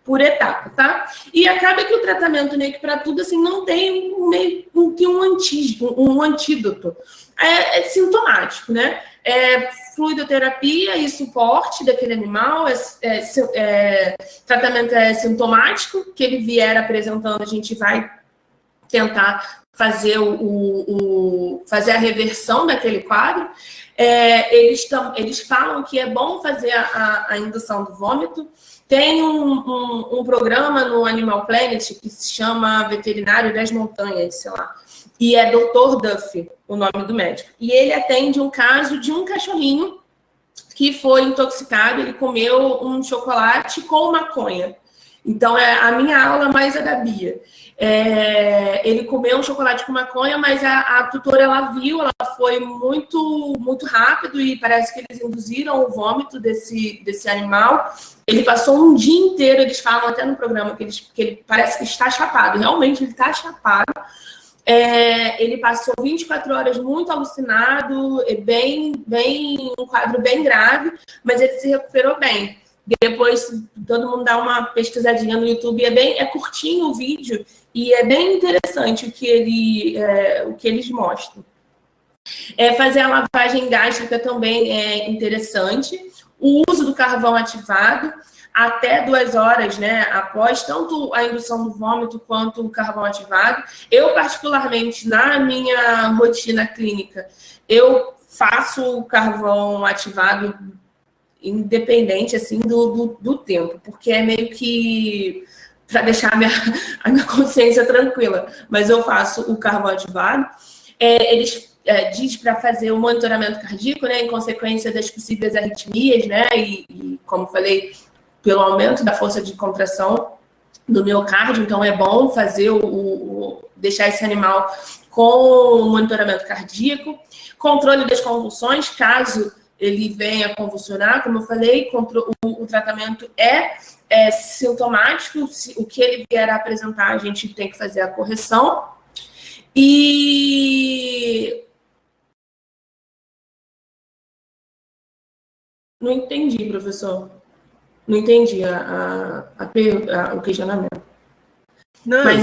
por etapa, tá? E acaba que o tratamento meio que para tudo, assim, não tem um antídoto. É sintomático, né? fluidoterapia e suporte daquele animal, tratamento sintomático, que ele vier apresentando, a gente vai tentar fazer, fazer a reversão daquele quadro. Eles falam que é bom fazer a indução do vômito. Tem um programa no Animal Planet que se chama Veterinário das Montanhas, sei lá, e é Dr. Duff, o nome do médico. E ele atende um caso de um cachorrinho que foi intoxicado, ele comeu um chocolate com maconha. Então, é a minha aula mais a da Bia. Ele comeu um chocolate com maconha, mas a tutora, ela viu, ela foi muito, muito rápido e parece que eles induziram o vômito desse animal. Ele passou um dia inteiro, eles falam até no programa que ele parece que está chapado. Realmente, ele está chapado. Ele passou 24 horas muito alucinado, um quadro bem grave, mas ele se recuperou bem. Depois, todo mundo dá uma pesquisadinha no YouTube, é curtinho o vídeo e é bem interessante o que eles mostram. Fazer a lavagem gástrica também é interessante. O uso do carvão ativado, até 2 horas, né, após tanto a indução do vômito quanto o carvão ativado. Eu, particularmente, na minha rotina clínica, eu faço o carvão ativado independente, assim, do tempo, porque é meio que para deixar a minha consciência tranquila, mas eu faço o carvão ativado. Eles diz para fazer o monitoramento cardíaco, né, em consequência das possíveis arritmias, né, e como falei, pelo aumento da força de contração do miocárdio, então é bom fazer deixar esse animal com monitoramento cardíaco, controle das convulsões, caso ele venha convulsionar, como eu falei, o tratamento é sintomático, o que ele vier a apresentar, a gente tem que fazer a correção. E não entendi, professor. Não entendi o questionamento. Não, mas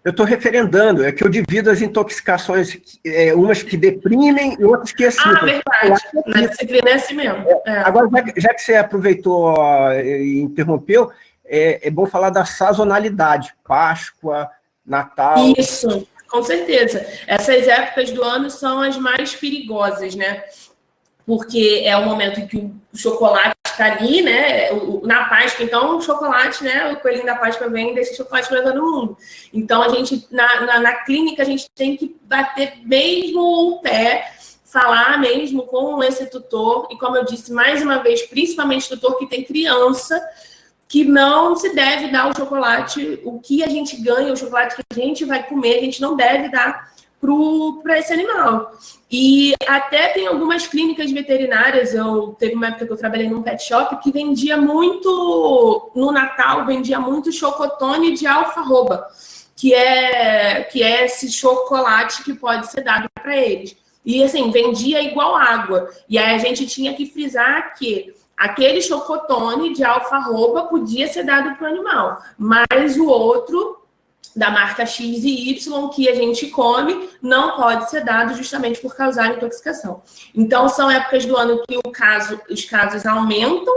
eu estou referendando, é que eu divido as intoxicações, umas que deprimem e outras que excitam. Verdade. Na disciplina é assim mesmo. Agora, já que você aproveitou e interrompeu, é bom falar da sazonalidade, Páscoa, Natal. Isso, com certeza. Essas épocas do ano são as mais perigosas, né? Porque é o momento em que o chocolate está ali, né? Na Páscoa, então, o chocolate, né? O coelhinho da Páscoa vem e deixa o chocolate para todo mundo. Então, a gente, na clínica, a gente tem que bater mesmo o pé, falar mesmo com esse tutor. E, como eu disse, mais uma vez, principalmente tutor que tem criança, que não se deve dar o chocolate, o que a gente ganha, o chocolate que a gente vai comer, a gente não deve dar para esse animal. E até tem algumas clínicas veterinárias, teve uma época que eu trabalhei num pet shop que vendia muito, no Natal, vendia muito chocotone de alfarroba, que é esse chocolate que pode ser dado para eles. E assim, vendia igual água. E aí a gente tinha que frisar que aquele chocotone de alfarroba podia ser dado para o animal, mas o outro da marca X e Y que a gente come não pode ser dado justamente por causar intoxicação. Então, são épocas do ano que os casos aumentam,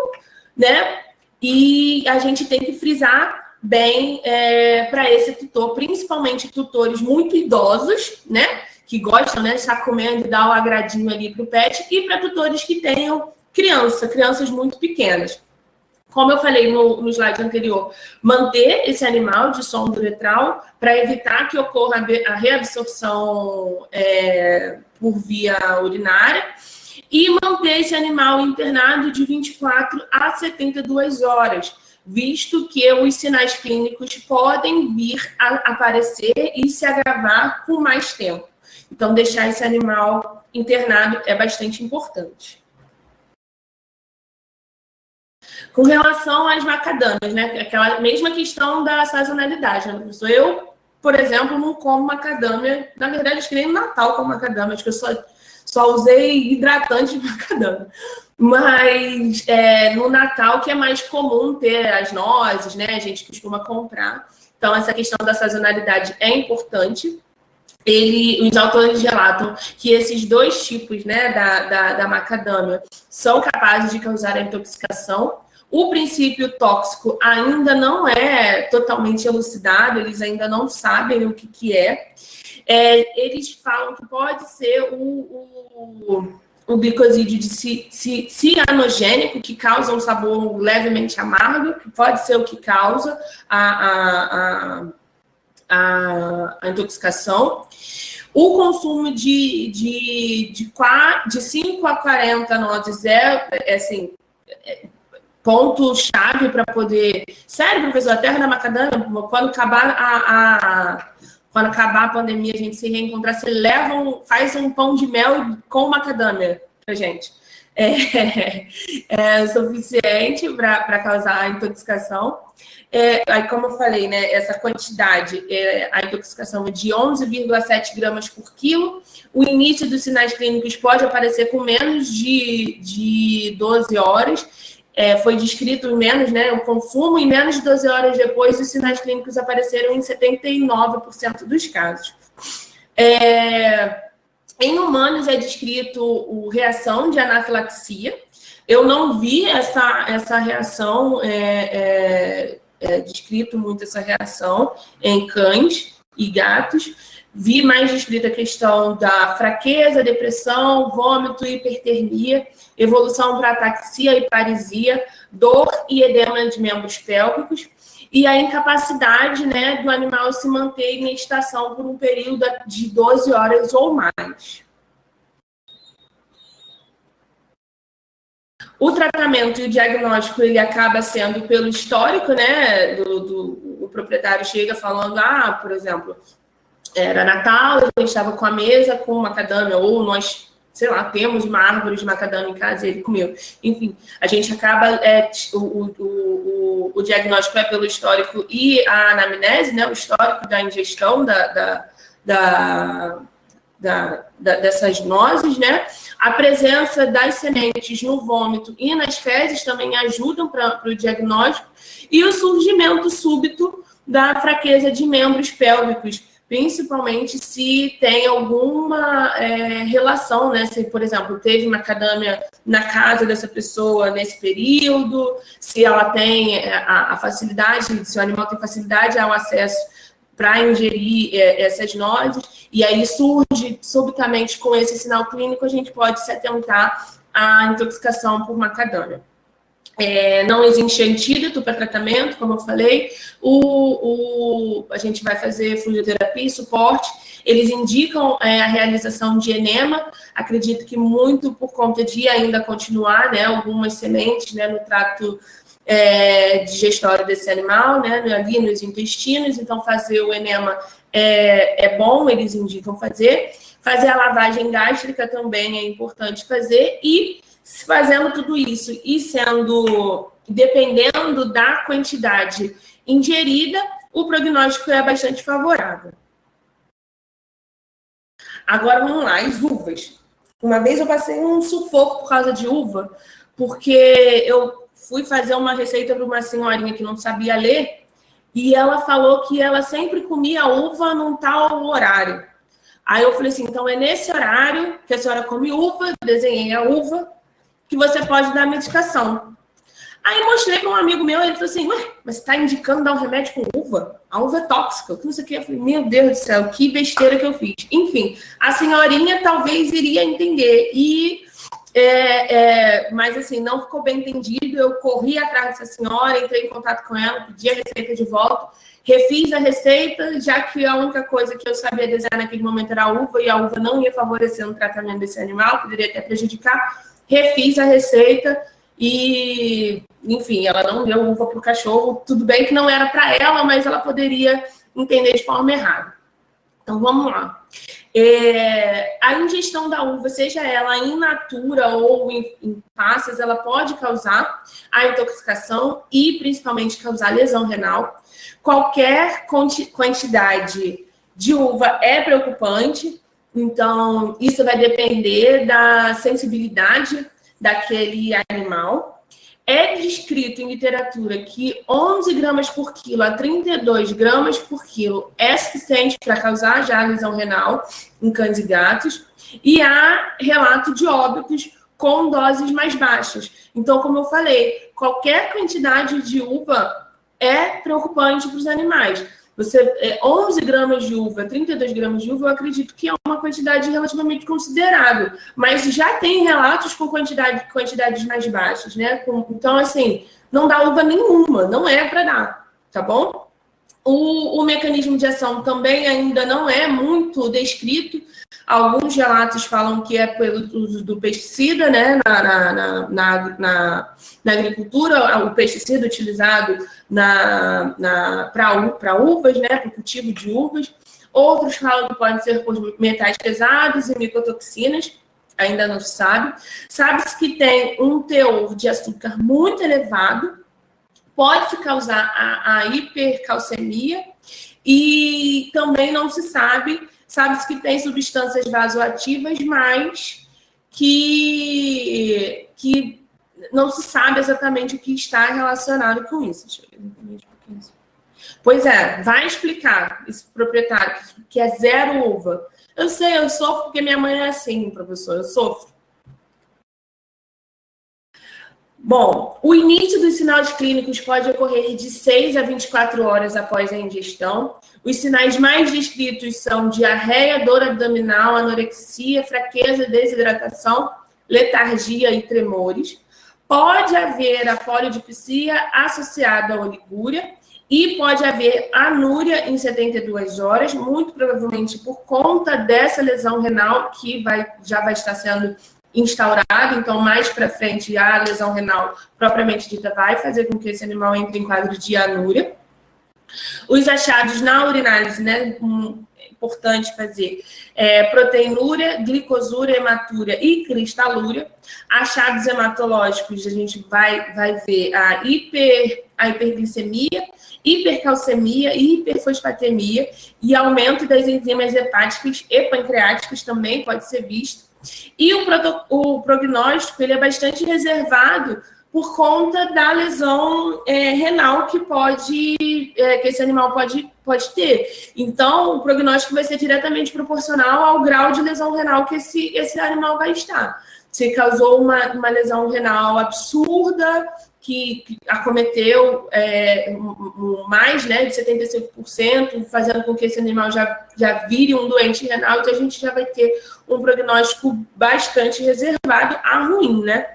né? E a gente tem que frisar bem para esse tutor, principalmente tutores muito idosos, né? Que gostam, né, de estar comendo e dar o agradinho ali para o pet, e para tutores que tenham crianças muito pequenas. Como eu falei no slide anterior, manter esse animal de sonda uretral para evitar que ocorra a reabsorção por via urinária e manter esse animal internado de 24 a 72 horas, visto que os sinais clínicos podem vir a aparecer e se agravar com mais tempo. Então, deixar esse animal internado é bastante importante. Com relação às macadâmias, né? Aquela mesma questão da sazonalidade, né, professor? Eu, por exemplo, não como macadâmia. Na verdade, acho que nem no Natal como macadâmia. Acho que eu só usei hidratante de macadâmia. Mas no Natal, que é mais comum ter as nozes, né? A gente costuma comprar. Então, essa questão da sazonalidade é importante. os autores relatam que esses dois tipos, né, da macadâmia são capazes de causar a intoxicação. O princípio tóxico ainda não é totalmente elucidado, eles ainda não sabem o que é. Eles falam que pode ser o glicosídeo de cianogênico, que causa um sabor levemente amargo, que pode ser o que causa a intoxicação. O consumo de 5 a 40 nozes assim, ponto-chave para poder... Sério, professor, a terra da macadâmia, quando acabar a pandemia, a gente se reencontrar, você faz um pão de mel com macadâmia pra gente. É suficiente para causar a intoxicação. Aí, como eu falei, né, essa quantidade, a intoxicação é de 11,7 gramas por quilo. O início dos sinais clínicos pode aparecer com menos de 12 horas. Foi descrito em menos, né, o consumo, e menos de 12 horas depois, os sinais clínicos apareceram em 79% dos casos. Em humanos é descrito reação de anafilaxia. Eu não vi essa reação, descrito muito essa reação em cães e gatos. Vi mais descrita a questão da fraqueza, depressão, vômito, hipertermia, evolução para ataxia e paralisia, dor e edema de membros pélvicos, e a incapacidade, né, do animal se manter em estação por um período de 12 horas ou mais. O tratamento e o diagnóstico, ele acaba sendo pelo histórico, né, o proprietário chega falando, por exemplo, era Natal, a gente estava com a mesa com macadâmia, ou nós, sei lá, temos uma árvore de macadâmia em casa e ele comeu. Enfim, a gente acaba, o diagnóstico é pelo histórico e a anamnese, né, o histórico da ingestão dessas nozes, né? A presença das sementes no vômito e nas fezes também ajudam para o diagnóstico, e o surgimento súbito da fraqueza de membros pélvicos, principalmente se tem alguma relação, né? Se, por exemplo, teve macadâmia na casa dessa pessoa nesse período, se ela tem a facilidade, se o animal tem facilidade ao acesso para ingerir essas nozes, e aí surge subitamente com esse sinal clínico, a gente pode se atentar à intoxicação por macadâmia. Não existe antídoto para tratamento, como eu falei. A gente vai fazer fluidoterapia e suporte. Eles indicam a realização de enema. Acredito que muito por conta de ainda continuar, né, algumas sementes, né, no trato digestório desse animal, né, ali nos intestinos. Então, fazer o enema é bom, eles indicam fazer. Fazer a lavagem gástrica também é importante fazer, e fazendo tudo isso e dependendo da quantidade ingerida, o prognóstico é bastante favorável. Agora, vamos lá, as uvas. Uma vez eu passei um sufoco por causa de uva, porque eu fui fazer uma receita para uma senhorinha que não sabia ler, e ela falou que ela sempre comia uva num tal horário. Aí eu falei assim, então é nesse horário que a senhora come uva, desenhei a uva, que você pode dar medicação. Aí mostrei para um amigo meu, ele falou assim, mas você está indicando dar um remédio com uva? A uva é tóxica, que não sei o que. Eu falei, meu Deus do céu, que besteira que eu fiz. Enfim, a senhorinha talvez iria entender, mas assim, não ficou bem entendido. Eu corri atrás dessa senhora, entrei em contato com ela, pedi a receita de volta, refiz a receita, já que a única coisa que eu sabia desenhar naquele momento era a uva, e a uva não ia favorecer no tratamento desse animal, poderia até prejudicar. Refiz a receita e, enfim, ela não deu uva para o cachorro. Tudo bem que não era para ela, mas ela poderia entender de forma errada. Então, vamos lá. A ingestão da uva, seja ela in natura ou em passas, ela pode causar a intoxicação e, principalmente, causar lesão renal. Qualquer quantidade de uva é preocupante. Então, isso vai depender da sensibilidade daquele animal. é descrito em literatura que 11 gramas por quilo a 32 gramas por quilo é suficiente para causar já lesão renal em cães e gatos, e há relato de óbitos com doses mais baixas. Então, como eu falei, qualquer quantidade de uva é preocupante para os animais. 11 gramas de uva, 32 gramas de uva, eu acredito que é uma quantidade relativamente considerável, mas já tem relatos com quantidades mais baixas, né? Então, assim, não dá uva nenhuma, não é para dar, tá bom? O mecanismo de ação também ainda não é muito descrito. Alguns relatos falam que é pelo uso do pesticida, né, na agricultura, o pesticida utilizado para uvas, né, para o cultivo de uvas. Outros falam que pode ser por metais pesados e micotoxinas, ainda não se sabe. Sabe-se que tem um teor de açúcar muito elevado, pode causar a hipercalcemia, e também não se sabe, sabe-se que tem substâncias vasoativas, mas que não se sabe exatamente o que está relacionado com isso. Deixa eu ver exatamente o que é isso. Pois é, vai explicar esse proprietário que é zero uva. Eu sei, eu sofro porque minha mãe é assim, professor, eu sofro. Bom, o início dos sinais clínicos pode ocorrer de 6 a 24 horas após a ingestão. Os sinais mais descritos são diarreia, dor abdominal, anorexia, fraqueza, desidratação, letargia e tremores. Pode haver a polidipsia associada à oligúria e pode haver anúria em 72 horas, muito provavelmente por conta dessa lesão renal que já vai estar sendo instaurado. Então, mais para frente, a lesão renal propriamente dita vai fazer com que esse animal entre em quadro de anúria. Os achados na urinálise, né, é importante fazer proteinúria, glicosúria, hematúria e cristalúria. Achados hematológicos, a gente vai ver a hiperglicemia, hipercalcemia e hiperfosfatemia, e aumento das enzimas hepáticas e pancreáticas também pode ser visto. E o prognóstico ele é bastante reservado por conta da lesão renal que esse animal pode ter. Então, o prognóstico vai ser diretamente proporcional ao grau de lesão renal que esse animal vai estar. Se causou uma lesão renal absurda, que acometeu mais, né, de 75%, fazendo com que esse animal já vire um doente renal, então a gente já vai ter um prognóstico bastante reservado a ruim, né?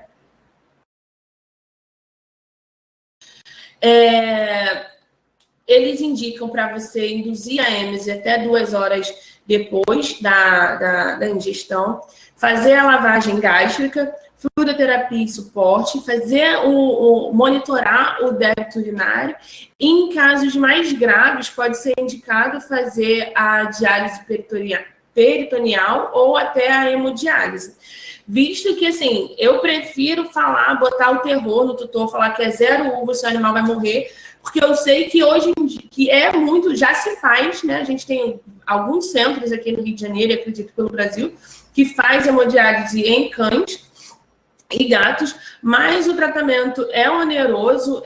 Eles indicam para você induzir a êmese até 2 horas depois da ingestão, fazer a lavagem gástrica, fluidoterapia e suporte, monitorar o débito urinário. Em casos mais graves, pode ser indicado fazer a diálise peritoneal ou até a hemodiálise. Visto que, assim, eu prefiro botar o terror no tutor, falar que é zero uva, seu animal vai morrer, porque eu sei que hoje em dia, que já se faz, né? A gente tem alguns centros aqui no Rio de Janeiro, acredito pelo Brasil, que faz hemodiálise em cães e gatos, mas o tratamento é oneroso,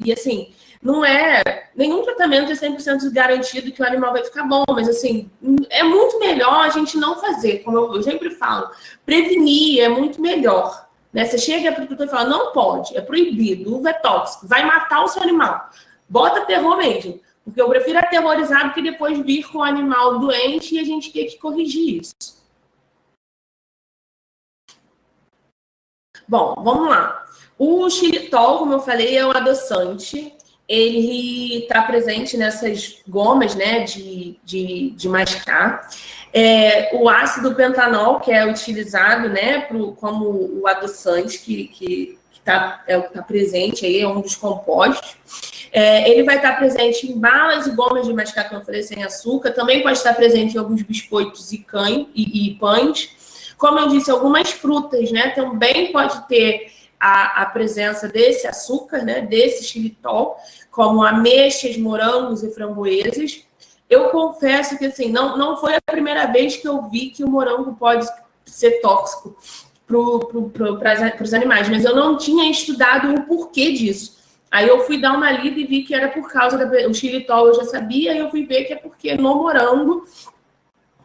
e assim, não é, nenhum tratamento é 100% garantido que o animal vai ficar bom, mas assim, é muito melhor a gente não fazer, como eu sempre falo, prevenir é muito melhor, né? Você chega para o tutor e fala, não pode, é proibido, uva é tóxico, vai matar o seu animal, bota terror mesmo, porque eu prefiro aterrorizar do que depois vir com o animal doente e a gente ter que corrigir isso. Bom, vamos lá. O xilitol, como eu falei, é um adoçante. Ele está presente nessas gomas, né, de mascar. O ácido pentanol, que é utilizado, né, como o adoçante que tá presente aí, é um dos compostos. Ele vai estar presente em balas e gomas de mascar, como eu falei, sem açúcar. Também pode estar presente em alguns biscoitos e pães. Como eu disse, algumas frutas, né, também pode ter a presença desse açúcar, né, desse xilitol, como ameixas, morangos e framboesas. Eu confesso que, assim, não foi a primeira vez que eu vi que o morango pode ser tóxico para os animais, mas eu não tinha estudado o porquê disso. Aí eu fui dar uma lida e vi que era por causa do xilitol, eu já sabia, e eu fui ver que é porque no morango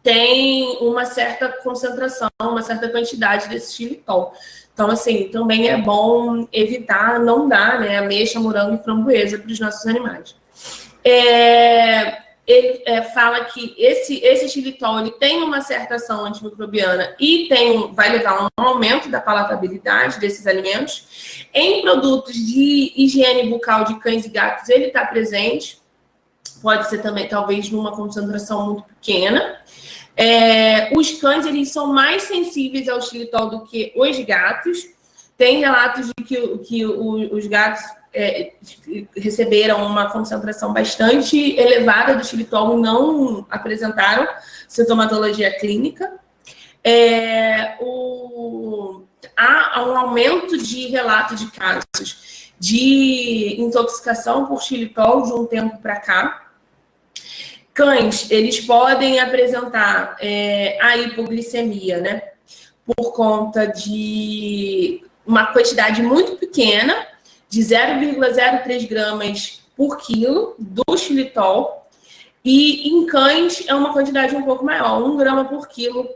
tem uma certa concentração, uma certa quantidade desse xilitol. Então, assim, também é bom evitar, não dar, né, ameixa, morango e framboesa para os nossos animais. Ele fala que esse xilitol ele tem uma certa ação antimicrobiana e vai levar a um aumento da palatabilidade desses alimentos. Em produtos de higiene bucal de cães e gatos, ele está presente. Pode ser também, talvez, numa concentração muito pequena. Os cães, eles são mais sensíveis ao xilitol do que os gatos. Tem relatos de que os gatos receberam uma concentração bastante elevada do xilitol e não apresentaram sintomatologia clínica. Há um aumento de relatos de casos de intoxicação por xilitol de um tempo para cá. Cães, eles podem apresentar a hipoglicemia, né? Por conta de uma quantidade muito pequena, de 0,03 gramas por quilo do xilitol. E em cães é uma quantidade um pouco maior, 1 grama por quilo.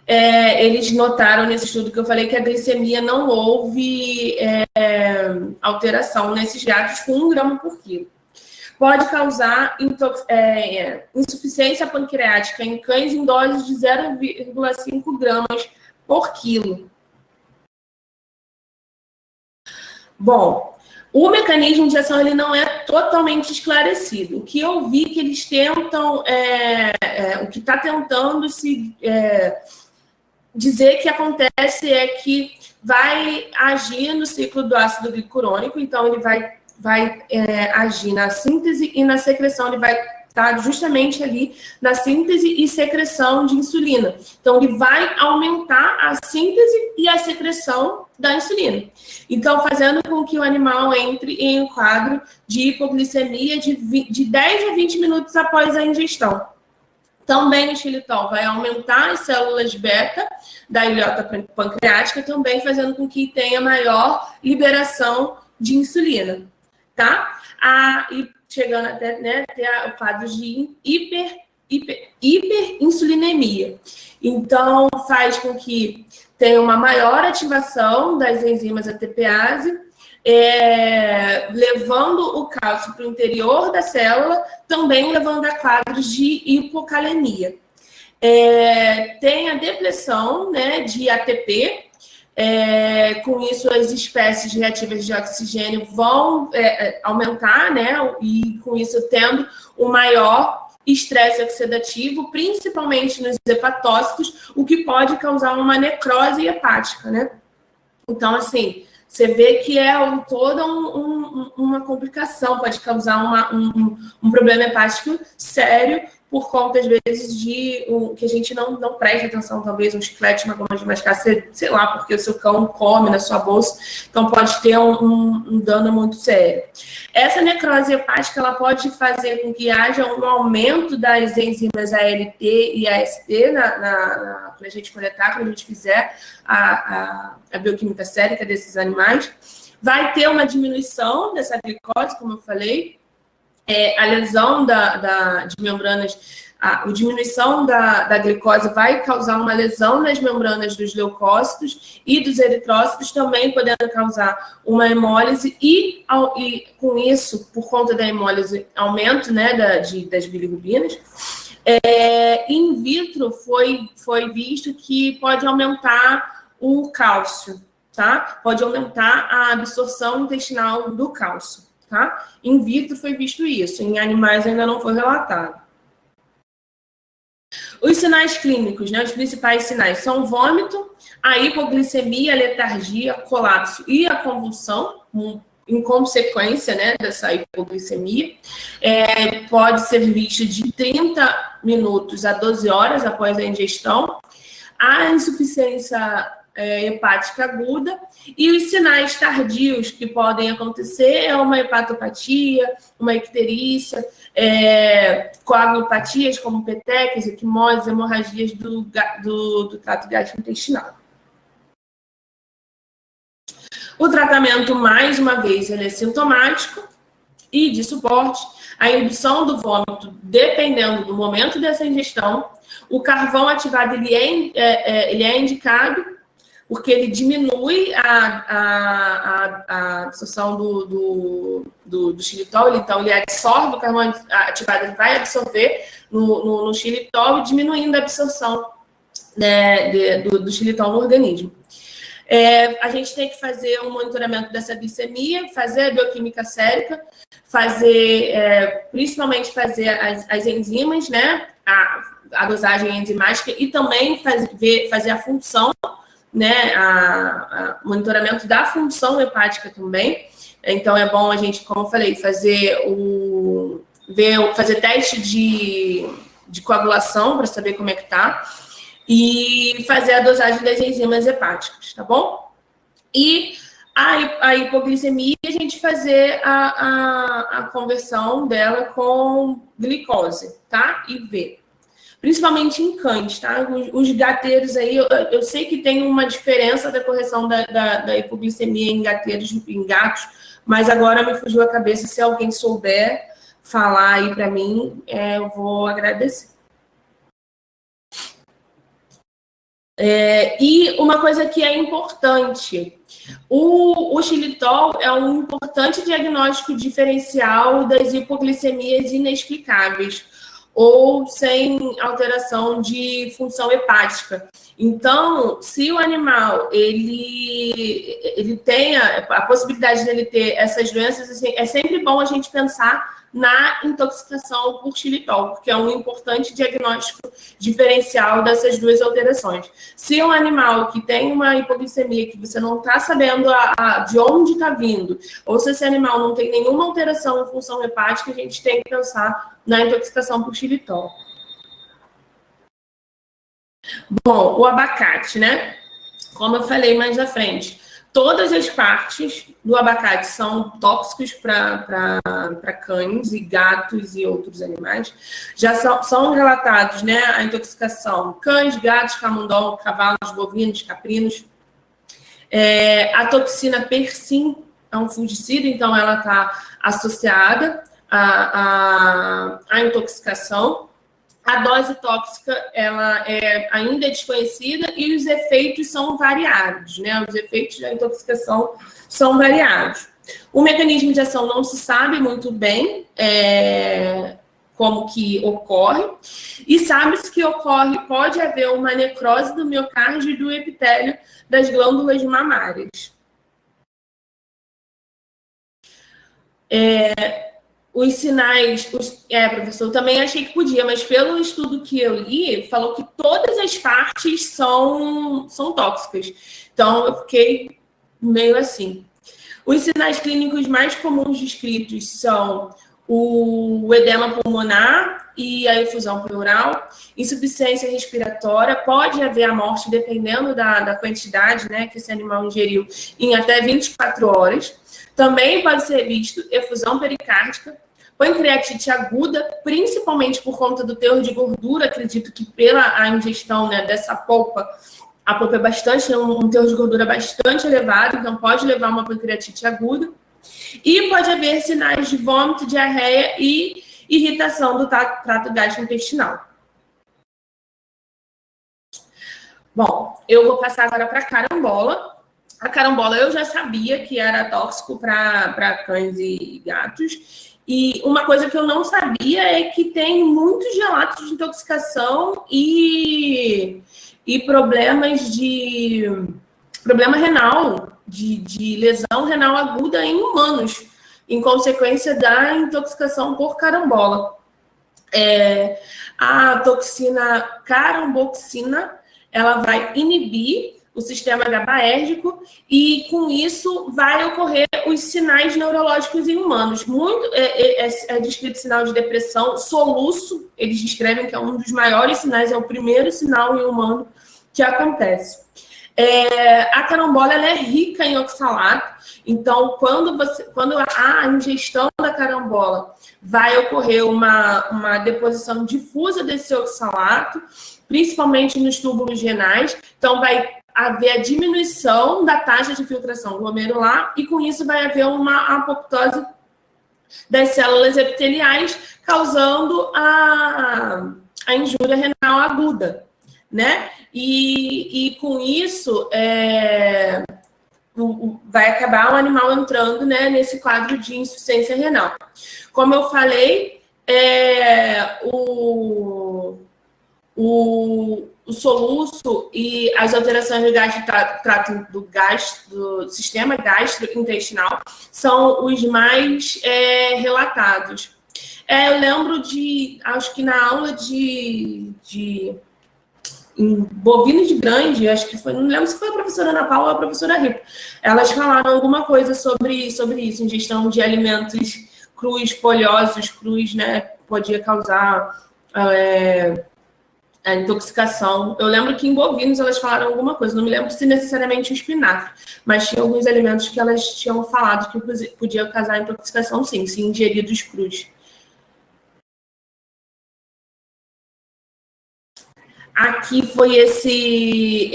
Eles notaram nesse estudo que eu falei que a glicemia não houve alteração nesses gatos com 1 grama por quilo. Pode causar insuficiência pancreática em cães em doses de 0,5 gramas por quilo. Bom, o mecanismo de ação ele não é totalmente esclarecido. O que eu vi que eles tentam, o que está tentando se dizer que acontece é que vai agir no ciclo do ácido glicurônico, então ele vai agir na síntese e na secreção, ele vai estar justamente ali na síntese e secreção de insulina. Então, ele vai aumentar a síntese e a secreção da insulina. Então, fazendo com que o animal entre em um quadro de hipoglicemia de 10 a 20 minutos após a ingestão. Também o xilitol vai aumentar as células beta da ilhota pancreática, também fazendo com que tenha maior liberação de insulina. Tá? E chegando até ter o quadro de hiperinsulinemia. Então, faz com que tenha uma maior ativação das enzimas ATPase, levando o cálcio para o interior da célula, também levando a quadros de hipocalemia. Tem a depressão, né, de ATP. Com isso, as espécies reativas de oxigênio vão aumentar, né? E com isso, tendo um maior estresse oxidativo, principalmente nos hepatócitos, o que pode causar uma necrose hepática, né? Então, assim, você vê que é toda uma complicação, pode causar um problema hepático sério, por conta, às vezes, de que a gente não presta atenção, talvez um chiclete, uma goma de mascar, sei lá, porque o seu cão come na sua bolsa, então pode ter um dano muito sério. Essa necrose hepática, ela pode fazer com que haja um aumento das enzimas ALT e AST quando a gente coletar, quando a gente fizer a bioquímica sérica desses animais. Vai ter uma diminuição dessa glicose, como eu falei, a lesão de membranas, a diminuição da glicose vai causar uma lesão nas membranas dos leucócitos e dos eritrócitos, também podendo causar uma hemólise e com isso, por conta da hemólise, aumento, né, das bilirrubinas. In vitro foi visto que pode aumentar o cálcio, tá? Pode aumentar a absorção intestinal do cálcio. Tá? In vitro foi visto isso, em animais ainda não foi relatado. Os sinais clínicos, né, os principais sinais são vômito, a hipoglicemia, a letargia, colapso e a convulsão, em consequência, né, dessa hipoglicemia. Pode ser visto de 30 minutos a 12 horas após a ingestão. A insuficiência hepática aguda, e os sinais tardios que podem acontecer é uma hepatopatia, uma icterícia, coagulopatias como petequias, equimoses, hemorragias do trato gastrointestinal. O tratamento, mais uma vez, ele é sintomático e de suporte. A indução do vômito, dependendo do momento dessa ingestão. O carvão ativado, ele é indicado porque ele diminui a absorção do xilitol, então ele absorve o carvão ativado, ele vai absorver no xilitol, diminuindo a absorção, né, do xilitol no organismo. A gente tem que fazer um monitoramento dessa glicemia, fazer a bioquímica sérica, principalmente fazer as enzimas, né, a dosagem enzimática e também fazer a função, né, monitoramento da função hepática também. Então, é bom a gente, como eu falei, fazer teste de coagulação para saber como é que tá e fazer a dosagem das enzimas hepáticas, tá bom? E a hipoglicemia, a gente fazer a conversão dela com glicose, tá? E ver. Principalmente em cães, tá? Os gateiros aí, eu sei que tem uma diferença da correção da hipoglicemia em gateiros, em gatos, mas agora me fugiu a cabeça. Se alguém souber falar aí para mim, eu vou agradecer. E uma coisa que é importante, o xilitol é um importante diagnóstico diferencial das hipoglicemias inexplicáveis ou sem alteração de função hepática. Então, se o animal ele tem a possibilidade dele ter essas doenças, assim, é sempre bom a gente pensar na intoxicação por xilitol, porque é um importante diagnóstico diferencial dessas duas alterações. Se é um animal que tem uma hipoglicemia que você não está sabendo de onde está vindo, ou se esse animal não tem nenhuma alteração em função hepática, a gente tem que pensar na intoxicação por xilitol. Bom, o abacate, né? Como eu falei mais à frente, todas as partes do abacate são tóxicos para cães e gatos e outros animais. Já são relatados, né, a intoxicação cães, gatos, camundongo, cavalos, bovinos, caprinos. A toxina persim é um fungicida, então ela está associada à intoxicação. A dose tóxica, ela ainda é desconhecida e os efeitos são variados, né? Os efeitos da intoxicação são variados. O mecanismo de ação não se sabe muito bem como que ocorre, e sabe-se que pode haver uma necrose do miocárdio e do epitélio das glândulas mamárias. Os sinais, professor, eu também achei que podia, mas pelo estudo que eu li, falou que todas as partes são tóxicas. Então, eu fiquei meio assim. Os sinais clínicos mais comuns descritos são o edema pulmonar e a efusão pleural, insuficiência respiratória, pode haver a morte dependendo da quantidade, né, que esse animal ingeriu em até 24 horas. Também pode ser visto efusão pericárdica, pancreatite aguda, principalmente por conta do teor de gordura. Acredito que pela ingestão, né, dessa polpa, a polpa é um teor de gordura bastante elevado, então pode levar a uma pancreatite aguda. E pode haver sinais de vômito, diarreia e irritação do trato gastrointestinal. Bom, eu vou passar agora para a carambola. A carambola eu já sabia que era tóxico para cães e gatos. E uma coisa que eu não sabia é que tem muitos relatos de intoxicação e problema renal, de lesão renal aguda em humanos, em consequência da intoxicação por carambola. A toxina caramboxina, ela vai inibir o sistema GABAérgico e, com isso, vai ocorrer os sinais neurológicos em humanos. É descrito sinal de depressão, soluço, eles descrevem que é um dos maiores sinais, é o primeiro sinal em humano que acontece. A carambola, ela é rica em oxalato, então, quando a ingestão da carambola, vai ocorrer uma deposição difusa desse oxalato, principalmente nos túbulos renais, então vai haver a diminuição da taxa de filtração glomerular e, com isso, vai haver uma apoptose das células epiteliais, causando a injúria renal aguda, né? E com isso, vai acabar o animal entrando, né, nesse quadro de insuficiência renal. Como eu falei, o soluço e as alterações do sistema gastrointestinal são os mais relatados. Eu lembro acho que na aula de em bovinos de grande, acho que foi, não lembro se foi a professora Ana Paula ou a professora Rita, elas falaram alguma coisa sobre isso, ingestão de alimentos crus, folhosos, crus, né, podia causar a intoxicação. Eu lembro que em bovinos elas falaram alguma coisa, não me lembro se necessariamente o espinafre, mas tinha alguns alimentos que elas tinham falado que podia causar intoxicação, sim, se ingeridos crus. Aqui foi esse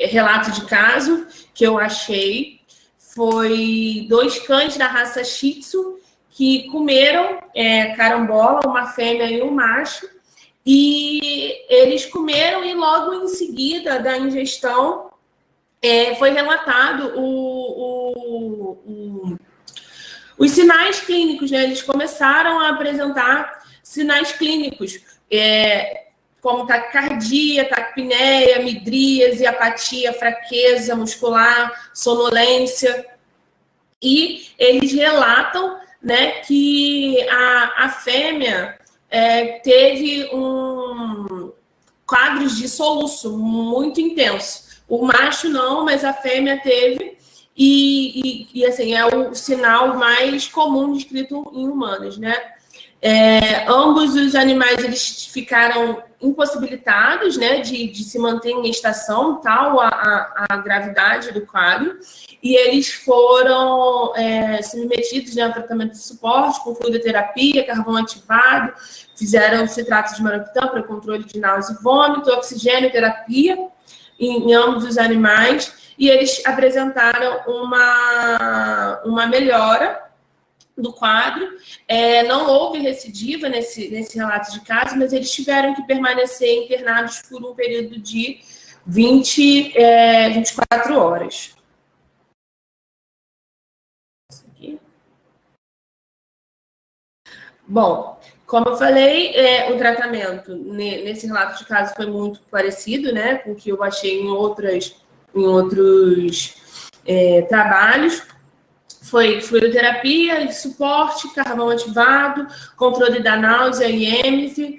relato de caso que eu achei. Foi 2 cães da raça Shih Tzu que comeram carambola, uma fêmea e um macho, e eles comeram e logo em seguida da ingestão foi relatado os sinais clínicos, né? Eles começaram a apresentar sinais clínicos, como taquicardia, taquipneia, midríase, apatia, fraqueza muscular, sonolência. E eles relatam, né, que a fêmea teve quadros de soluço muito intenso. O macho não, mas a fêmea teve. E assim, é o sinal mais comum descrito em humanos, né? Ambos os animais eles ficaram impossibilitados, né, de se manter em estação, tal a gravidade do quadro, e eles foram submetidos, né, a tratamento de suporte com fluidoterapia, carvão ativado, fizeram citrato de maropitã para controle de náusea e vômito, oxigênio terapia em ambos os animais, e eles apresentaram uma melhora do quadro. Não houve recidiva nesse relato de caso, mas eles tiveram que permanecer internados por um período de 24 horas. Bom, como eu falei, o tratamento nesse relato de caso foi muito parecido, né, com o que eu achei em outros trabalhos. Foi fluidoterapia, suporte, carvão ativado, controle da náusea e êmese,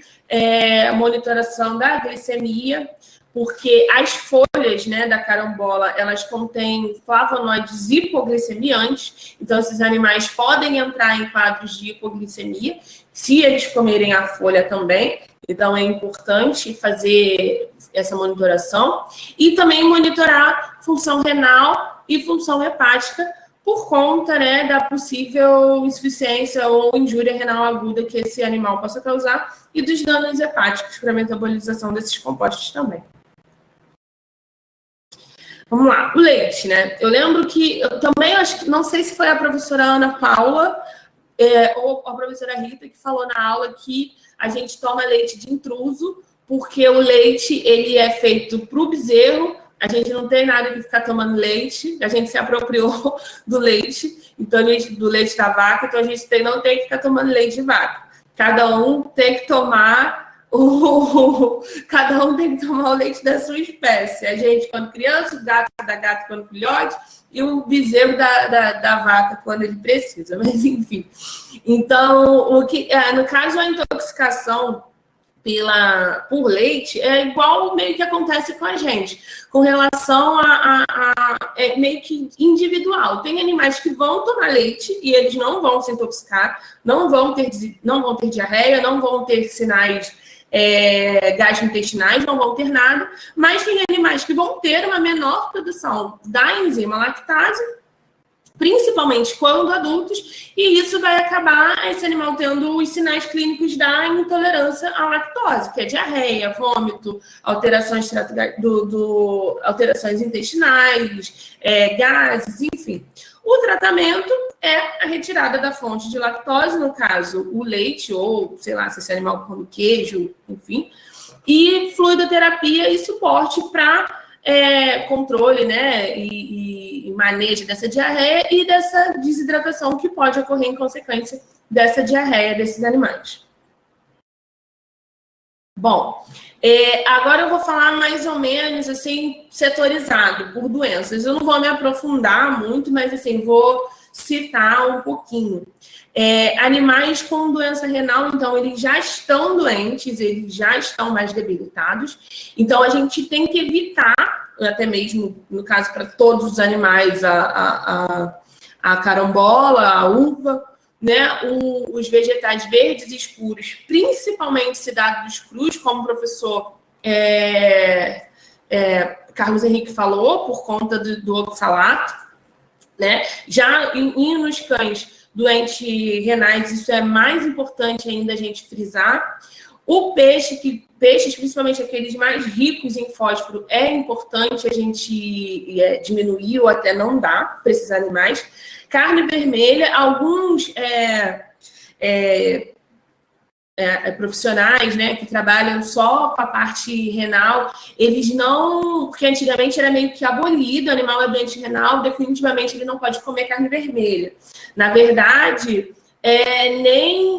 monitoração da glicemia, porque as folhas, né, da carambola, elas contêm flavonoides hipoglicemiantes, então esses animais podem entrar em quadros de hipoglicemia, se eles comerem a folha também, então é importante fazer essa monitoração, e também monitorar função renal e função hepática, por conta, né, da possível insuficiência ou injúria renal aguda que esse animal possa causar e dos danos hepáticos para a metabolização desses compostos também. Vamos lá, o leite, né? Eu lembro que, eu também acho que, não sei se foi a professora Ana Paula ou a professora Rita que falou na aula que a gente toma leite de intruso, porque o leite, ele é feito para o bezerro. A gente não tem nada de ficar tomando leite, a gente se apropriou do leite, então do leite da vaca, então a gente não tem que ficar tomando leite de vaca. Cada um tem que tomar o leite da sua espécie. A gente, quando criança, o gato da gata quando filhote, e o bezerro da vaca quando ele precisa, mas enfim. Então, no caso, a intoxicação por leite é igual meio que acontece com a gente, com relação é meio que individual. Tem animais que vão tomar leite e eles não vão se intoxicar, não vão ter diarreia, não vão ter sinais gastrointestinais, não vão ter nada, mas tem animais que vão ter uma menor produção da enzima lactase principalmente quando adultos, e isso vai acabar esse animal tendo os sinais clínicos da intolerância à lactose, que é diarreia, vômito, alterações intestinais, gases, enfim. O tratamento é a retirada da fonte de lactose, no caso, o leite, ou, sei lá, se esse animal come queijo, enfim, e fluidoterapia e suporte para controle, né, e manejo dessa diarreia e dessa desidratação que pode ocorrer em consequência dessa diarreia desses animais. Bom, agora eu vou falar mais ou menos assim, setorizado por doenças. Eu não vou me aprofundar muito, mas assim, vou citar um pouquinho. Animais com doença renal, então, eles já estão doentes, eles já estão mais debilitados. Então, a gente tem que evitar, até mesmo, no caso, para todos os animais, a carambola, a uva, né, os vegetais verdes escuros, principalmente cidades crus, como o professor Carlos Henrique falou, por conta do oxalato, né? Já nos cães doentes renais, isso é mais importante ainda a gente frisar. O peixes, principalmente aqueles mais ricos em fósforo, é importante a gente diminuir ou até não dar para esses animais. Carne vermelha, alguns profissionais, né, que trabalham só com a parte renal, eles não... Porque antigamente era meio que abolido, o animal é doente renal, definitivamente ele não pode comer carne vermelha. Na verdade,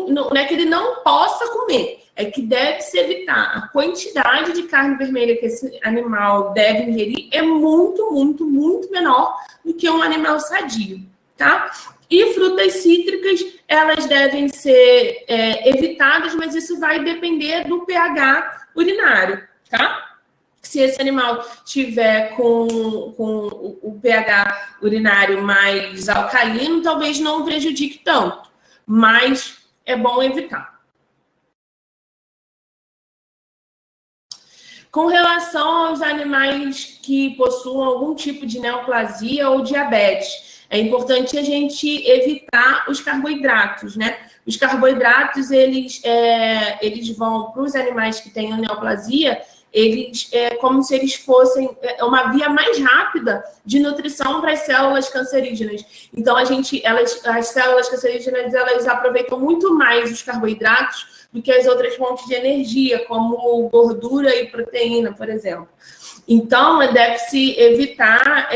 não é que ele não possa comer, é que deve-se evitar. A quantidade de carne vermelha que esse animal deve ingerir é muito, muito, muito menor do que um animal sadio, tá? E frutas cítricas, elas devem ser evitadas, mas isso vai depender do pH urinário, tá? Se esse animal tiver com o pH urinário mais alcalino, talvez não prejudique tanto, mas é bom evitar. Com relação aos animais que possuam algum tipo de neoplasia ou diabetes, é importante a gente evitar os carboidratos, né? Os carboidratos, eles vão para os animais que têm neoplasia, como se eles fossem uma via mais rápida de nutrição para as células cancerígenas. Então, as células cancerígenas, elas aproveitam muito mais os carboidratos do que as outras fontes de energia, como gordura e proteína, por exemplo. Então, deve-se evitar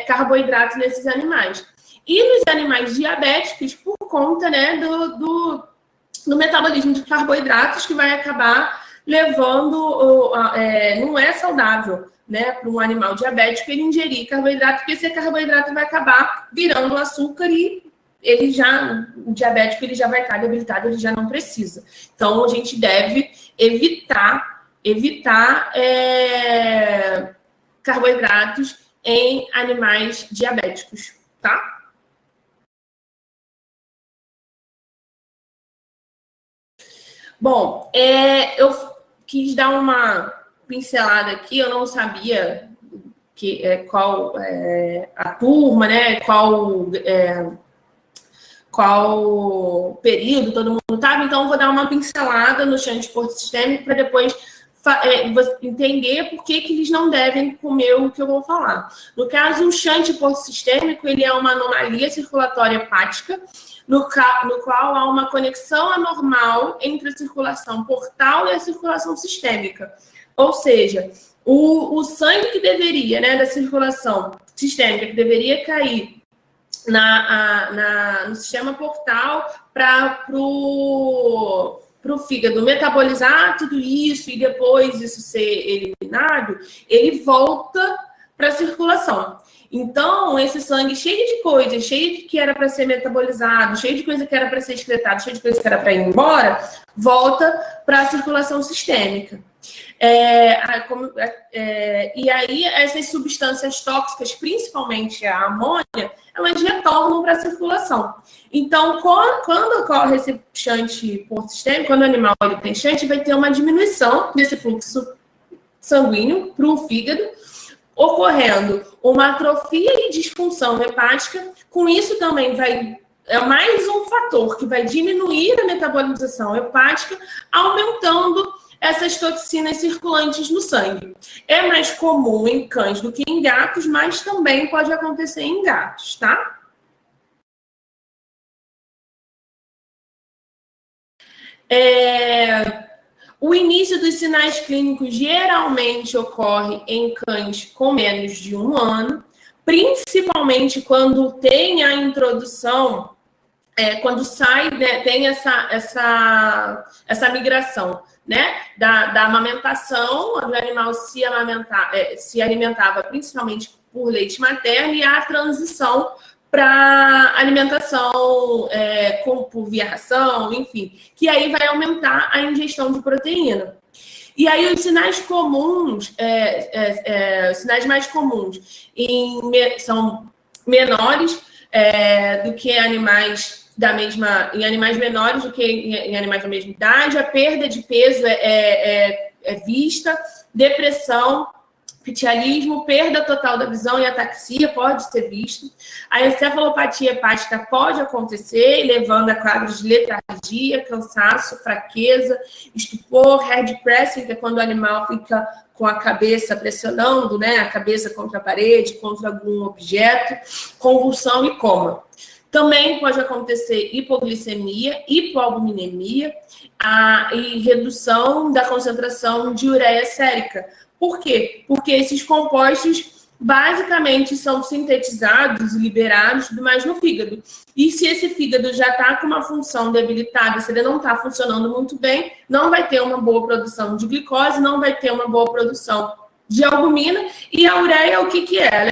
carboidrato nesses animais. E nos animais diabéticos, por conta, né, do metabolismo de carboidratos, que vai acabar levando... não é saudável, né, para um animal diabético ele ingerir carboidrato, porque esse carboidrato vai acabar virando açúcar e o diabético ele já vai estar debilitado, ele já não precisa. Então, a gente deve evitar carboidratos em animais diabéticos, tá? Bom, eu quis dar uma pincelada aqui, eu não sabia qual a turma, né? Qual período todo mundo estava, então eu vou dar uma pincelada no shunt porto-sistêmico para depois entender por que eles não devem comer o que eu vou falar. No caso, o shunt porto-sistêmico, ele é uma anomalia circulatória hepática, no qual há uma conexão anormal entre a circulação portal e a circulação sistêmica. Ou seja, o sangue que deveria, né, da circulação sistêmica, que deveria cair no sistema portal para o fígado metabolizar tudo isso e depois isso ser eliminado, ele volta para a circulação. Então, esse sangue cheio de coisas, cheio de que era para ser metabolizado, cheio de coisa que era para ser excretado, cheio de coisa que era para ir embora, volta para a circulação sistêmica. E aí, essas substâncias tóxicas, principalmente a amônia, elas retornam para a circulação. Então, quando ocorre esse shunt porto-sistêmico, quando o animal ele tem shunt, vai ter uma diminuição desse fluxo sanguíneo para o fígado, ocorrendo uma atrofia e disfunção hepática. Com isso também é mais um fator que vai diminuir a metabolização hepática, aumentando essas toxinas circulantes no sangue. É mais comum em cães do que em gatos, mas também pode acontecer em gatos, tá? O início dos sinais clínicos geralmente ocorre em cães com menos de 1 ano, principalmente quando tem a introdução, quando sai, né, tem essa migração, né, da amamentação, onde o animal se alimentava principalmente por leite materno, e a transição para alimentação por via ração, enfim, que aí vai aumentar a ingestão de proteína. E aí os sinais comuns, os sinais mais comuns são menores do que animais em animais menores do que em animais da mesma idade. A perda de peso é vista, depressão, pitialismo, perda total da visão e ataxia pode ser visto. A encefalopatia hepática pode acontecer, levando a quadros de letargia, cansaço, fraqueza, estupor, head pressing, que é quando o animal fica com a cabeça pressionando, né, a cabeça contra a parede, contra algum objeto, convulsão e coma. Também pode acontecer hipoglicemia, hipoalbuminemia e redução da concentração de ureia sérica. Por quê? Porque esses compostos basicamente são sintetizados e liberados tudo mais no fígado. E se esse fígado já está com uma função debilitada, se ele não está funcionando muito bem, não vai ter uma boa produção de glicose, não vai ter uma boa produção de albumina. E a ureia, o que é?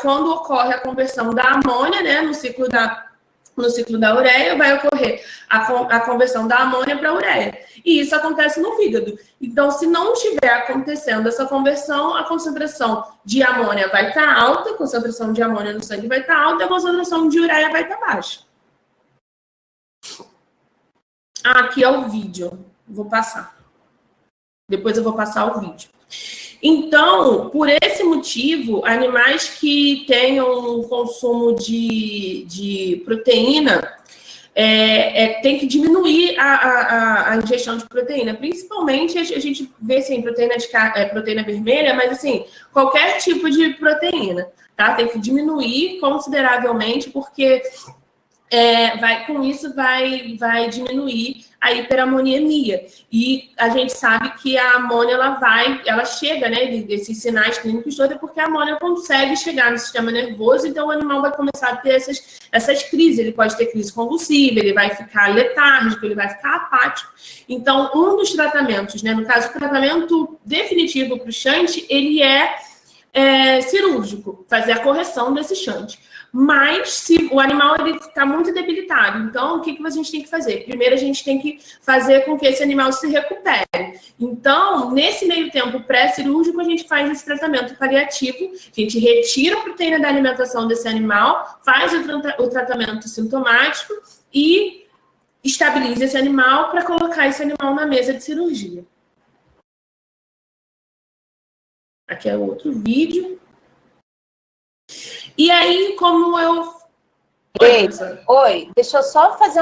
Quando ocorre a conversão da amônia, né, no ciclo da ureia, vai ocorrer a conversão da amônia para a ureia. E isso acontece no fígado. Então, se não estiver acontecendo essa conversão, a concentração de amônia vai estar alta, a concentração de amônia no sangue vai estar alta, e a concentração de ureia vai estar baixa. Aqui é o vídeo. Vou passar. Depois eu vou passar o vídeo. Então, por esse motivo, animais que tenham um consumo de proteína tem que diminuir a ingestão de proteína. Principalmente, a gente vê assim, proteína vermelha, mas assim, qualquer tipo de proteína, tá? Tem que diminuir consideravelmente, porque com isso vai diminuir a hiperamoniemia. E a gente sabe que a amônia ela chega, né, desses sinais clínicos todos, porque a amônia consegue chegar no sistema nervoso, então o animal vai começar a ter essas crises. Ele pode ter crise convulsiva, ele vai ficar letárgico, ele vai ficar apático. Então, um dos tratamentos, né, no caso, o tratamento definitivo para o shunt, ele é cirúrgico, fazer a correção desse shunt. Mas se o animal está muito debilitado, então o que a gente tem que fazer? Primeiro, a gente tem que fazer com que esse animal se recupere. Então, nesse meio tempo pré-cirúrgico, a gente faz esse tratamento paliativo, a gente retira a proteína da alimentação desse animal, faz o tratamento sintomático e estabiliza esse animal para colocar esse animal na mesa de cirurgia. Aqui é outro vídeo. E aí, como eu... Oi, deixa eu só fazer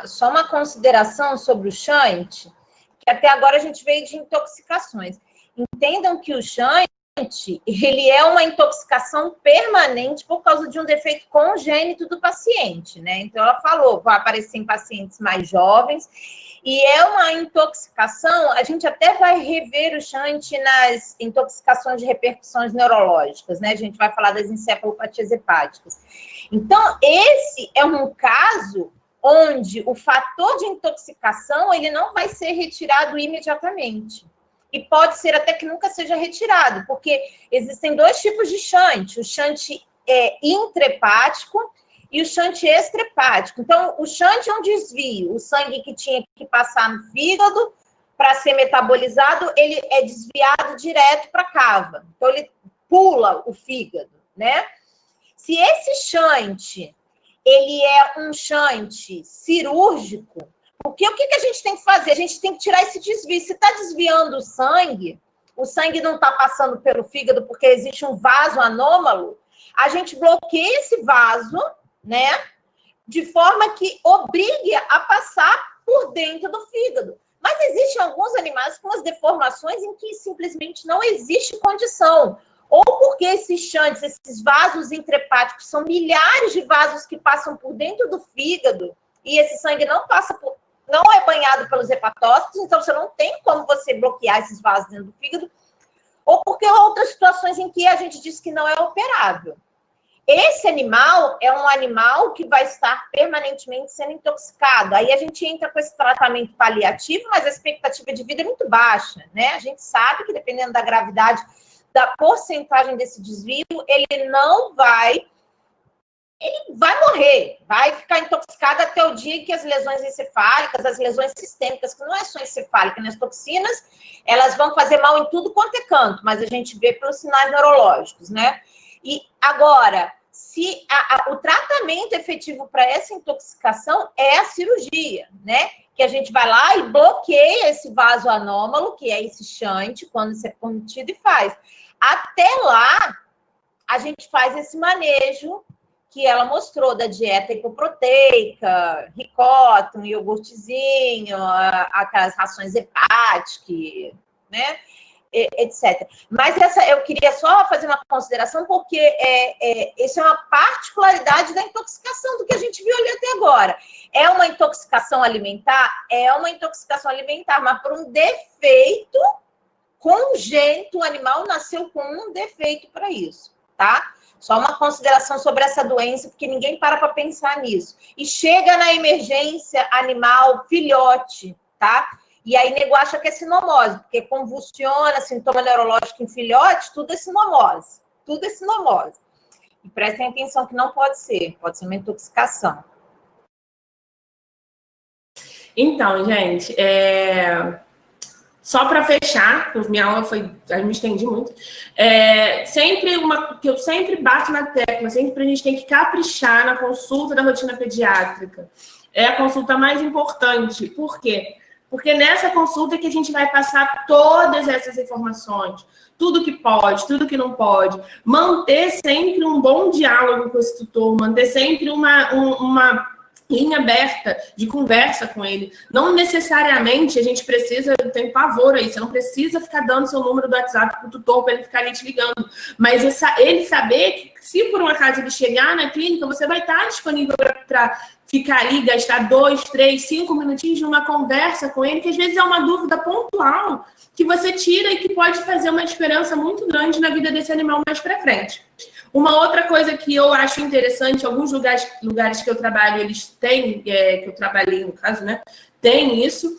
só uma consideração sobre o shunt, que até agora a gente veio de intoxicações. Entendam que o shunt, ele é uma intoxicação permanente por causa de um defeito congênito do paciente, né? Então, ela falou, vai aparecer em pacientes mais jovens, e é uma intoxicação, a gente até vai rever o shunt nas intoxicações de repercussões neurológicas, né? A gente vai falar das encefalopatias hepáticas. Então, esse é um caso onde o fator de intoxicação, ele não vai ser retirado imediatamente. E pode ser até que nunca seja retirado, porque existem dois tipos de shunt. O shunt intrahepático e o shunt extrahepático. Então, o shunt é um desvio. O sangue que tinha que passar no fígado para ser metabolizado, ele é desviado direto para a cava. Então, ele pula o fígado, né? Se esse shunt, ele é um shunt cirúrgico, porque o que a gente tem que fazer? A gente tem que tirar esse desvio. Se está desviando o sangue, o sangue não está passando pelo fígado porque existe um vaso anômalo, a gente bloqueia esse vaso, né? De forma que obrigue a passar por dentro do fígado. Mas existem alguns animais com as deformações em que simplesmente não existe condição. Ou porque esses shunts, esses vasos intrahepáticos, são milhares de vasos que passam por dentro do fígado e esse sangue não é banhado pelos hepatócitos, então você não tem como você bloquear esses vasos dentro do fígado, ou porque outras situações em que a gente diz que não é operável. Esse animal é um animal que vai estar permanentemente sendo intoxicado. Aí a gente entra com esse tratamento paliativo, mas a expectativa de vida é muito baixa, né? A gente sabe que dependendo da gravidade, da porcentagem desse desvio, ele vai morrer, vai ficar intoxicado até o dia que as lesões encefálicas, as lesões sistêmicas, que não é só encefálica, né? As toxinas, elas vão fazer mal em tudo quanto é canto, mas a gente vê pelos sinais neurológicos, né? E agora, se o tratamento efetivo para essa intoxicação é a cirurgia, né? Que a gente vai lá e bloqueia esse vaso anômalo, que é esse shunt, quando isso é contido, e faz. Até lá, a gente faz esse manejo que ela mostrou da dieta hipoproteica, ricota, um iogurtezinho, aquelas rações hepáticas, né? Etc. Mas eu queria só fazer uma consideração, porque isso é uma particularidade da intoxicação do que a gente viu ali até agora. É uma intoxicação alimentar? É uma intoxicação alimentar, mas por um defeito congênito, o animal nasceu com um defeito para isso, tá? Só uma consideração sobre essa doença, porque ninguém para pensar nisso. E chega na emergência animal filhote, tá? E aí, nego acha que é sinomose, porque convulsiona, sintoma neurológico em filhote, tudo é sinomose. Tudo é sinomose. E prestem atenção que não pode ser uma intoxicação. Então, gente, só para fechar, porque minha aula eu me estendi muito, que eu sempre bato na tecla, sempre a gente tem que caprichar na consulta da rotina pediátrica. É a consulta mais importante. Por quê? Porque nessa consulta é que a gente vai passar todas essas informações, tudo que pode, tudo que não pode, manter sempre um bom diálogo com esse tutor, manter sempre uma linha aberta de conversa com ele. Não necessariamente a gente precisa, tem pavor aí, você não precisa ficar dando seu número do WhatsApp para o tutor para ele ficar ali te ligando, mas ele saber que se por um acaso ele chegar na clínica, você vai estar disponível para ficar ali, gastar 2, 3, 5 minutinhos de uma conversa com ele, que às vezes é uma dúvida pontual que você tira e que pode fazer uma diferença muito grande na vida desse animal mais para frente. Uma outra coisa que eu acho interessante, alguns lugares que eu trabalho, eles têm, que eu trabalhei no caso, né, tem isso,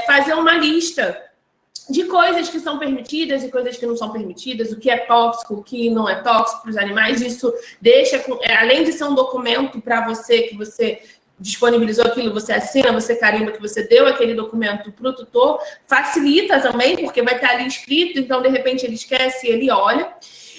fazer uma lista de coisas que são permitidas e coisas que não são permitidas, o que é tóxico, o que não é tóxico para os animais. Isso deixa, além de ser um documento para você, que você disponibilizou aquilo, você assina, você carimba que você deu aquele documento para o tutor, facilita também, porque vai estar ali escrito, então, de repente, ele esquece, ele olha.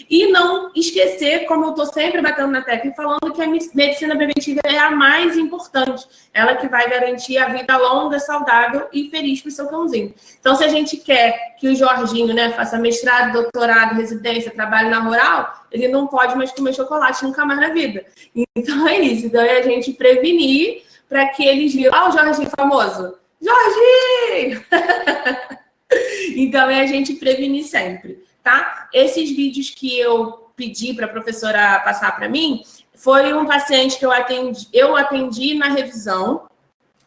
E não esquecer, como eu estou sempre batendo na tecla, falando que a medicina preventiva é a mais importante. Ela que vai garantir a vida longa, saudável e feliz para o seu cãozinho. Então, se a gente quer que o Jorginho, né, faça mestrado, doutorado, residência, trabalhe na rural, ele não pode mais comer chocolate nunca mais na vida. Então, é isso. Então, é a gente prevenir para que eles viram. Ah, o Jorginho famoso. Jorginho! Então, é a gente prevenir sempre. Tá? Esses vídeos que eu pedi para a professora passar para mim, foi um paciente que eu atendi na revisão,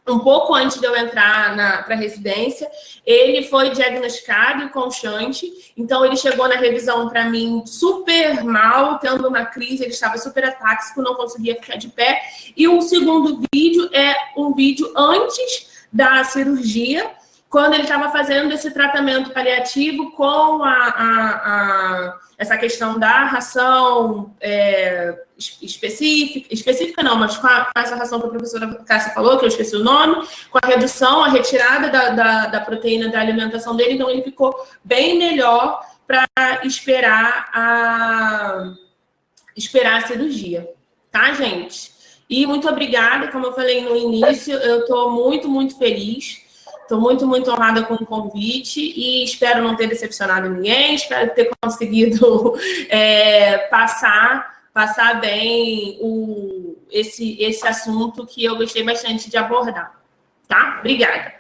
um pouco antes de eu entrar para a residência. Ele foi diagnosticado com shunt, então ele chegou na revisão para mim super mal, tendo uma crise, ele estava super atáxico, não conseguia ficar de pé. E o segundo vídeo é um vídeo antes da cirurgia, quando ele estava fazendo esse tratamento paliativo com essa questão da ração específica não, mas com essa ração que a professora Cássia falou, que eu esqueci o nome, com a redução, a retirada da proteína da alimentação dele, então ele ficou bem melhor para esperar a cirurgia, tá, gente? E muito obrigada, como eu falei no início, eu estou muito, muito feliz. Estou muito, muito honrada com o convite e espero não ter decepcionado ninguém, espero ter conseguido passar bem esse assunto que eu gostei bastante de abordar. Tá? Obrigada.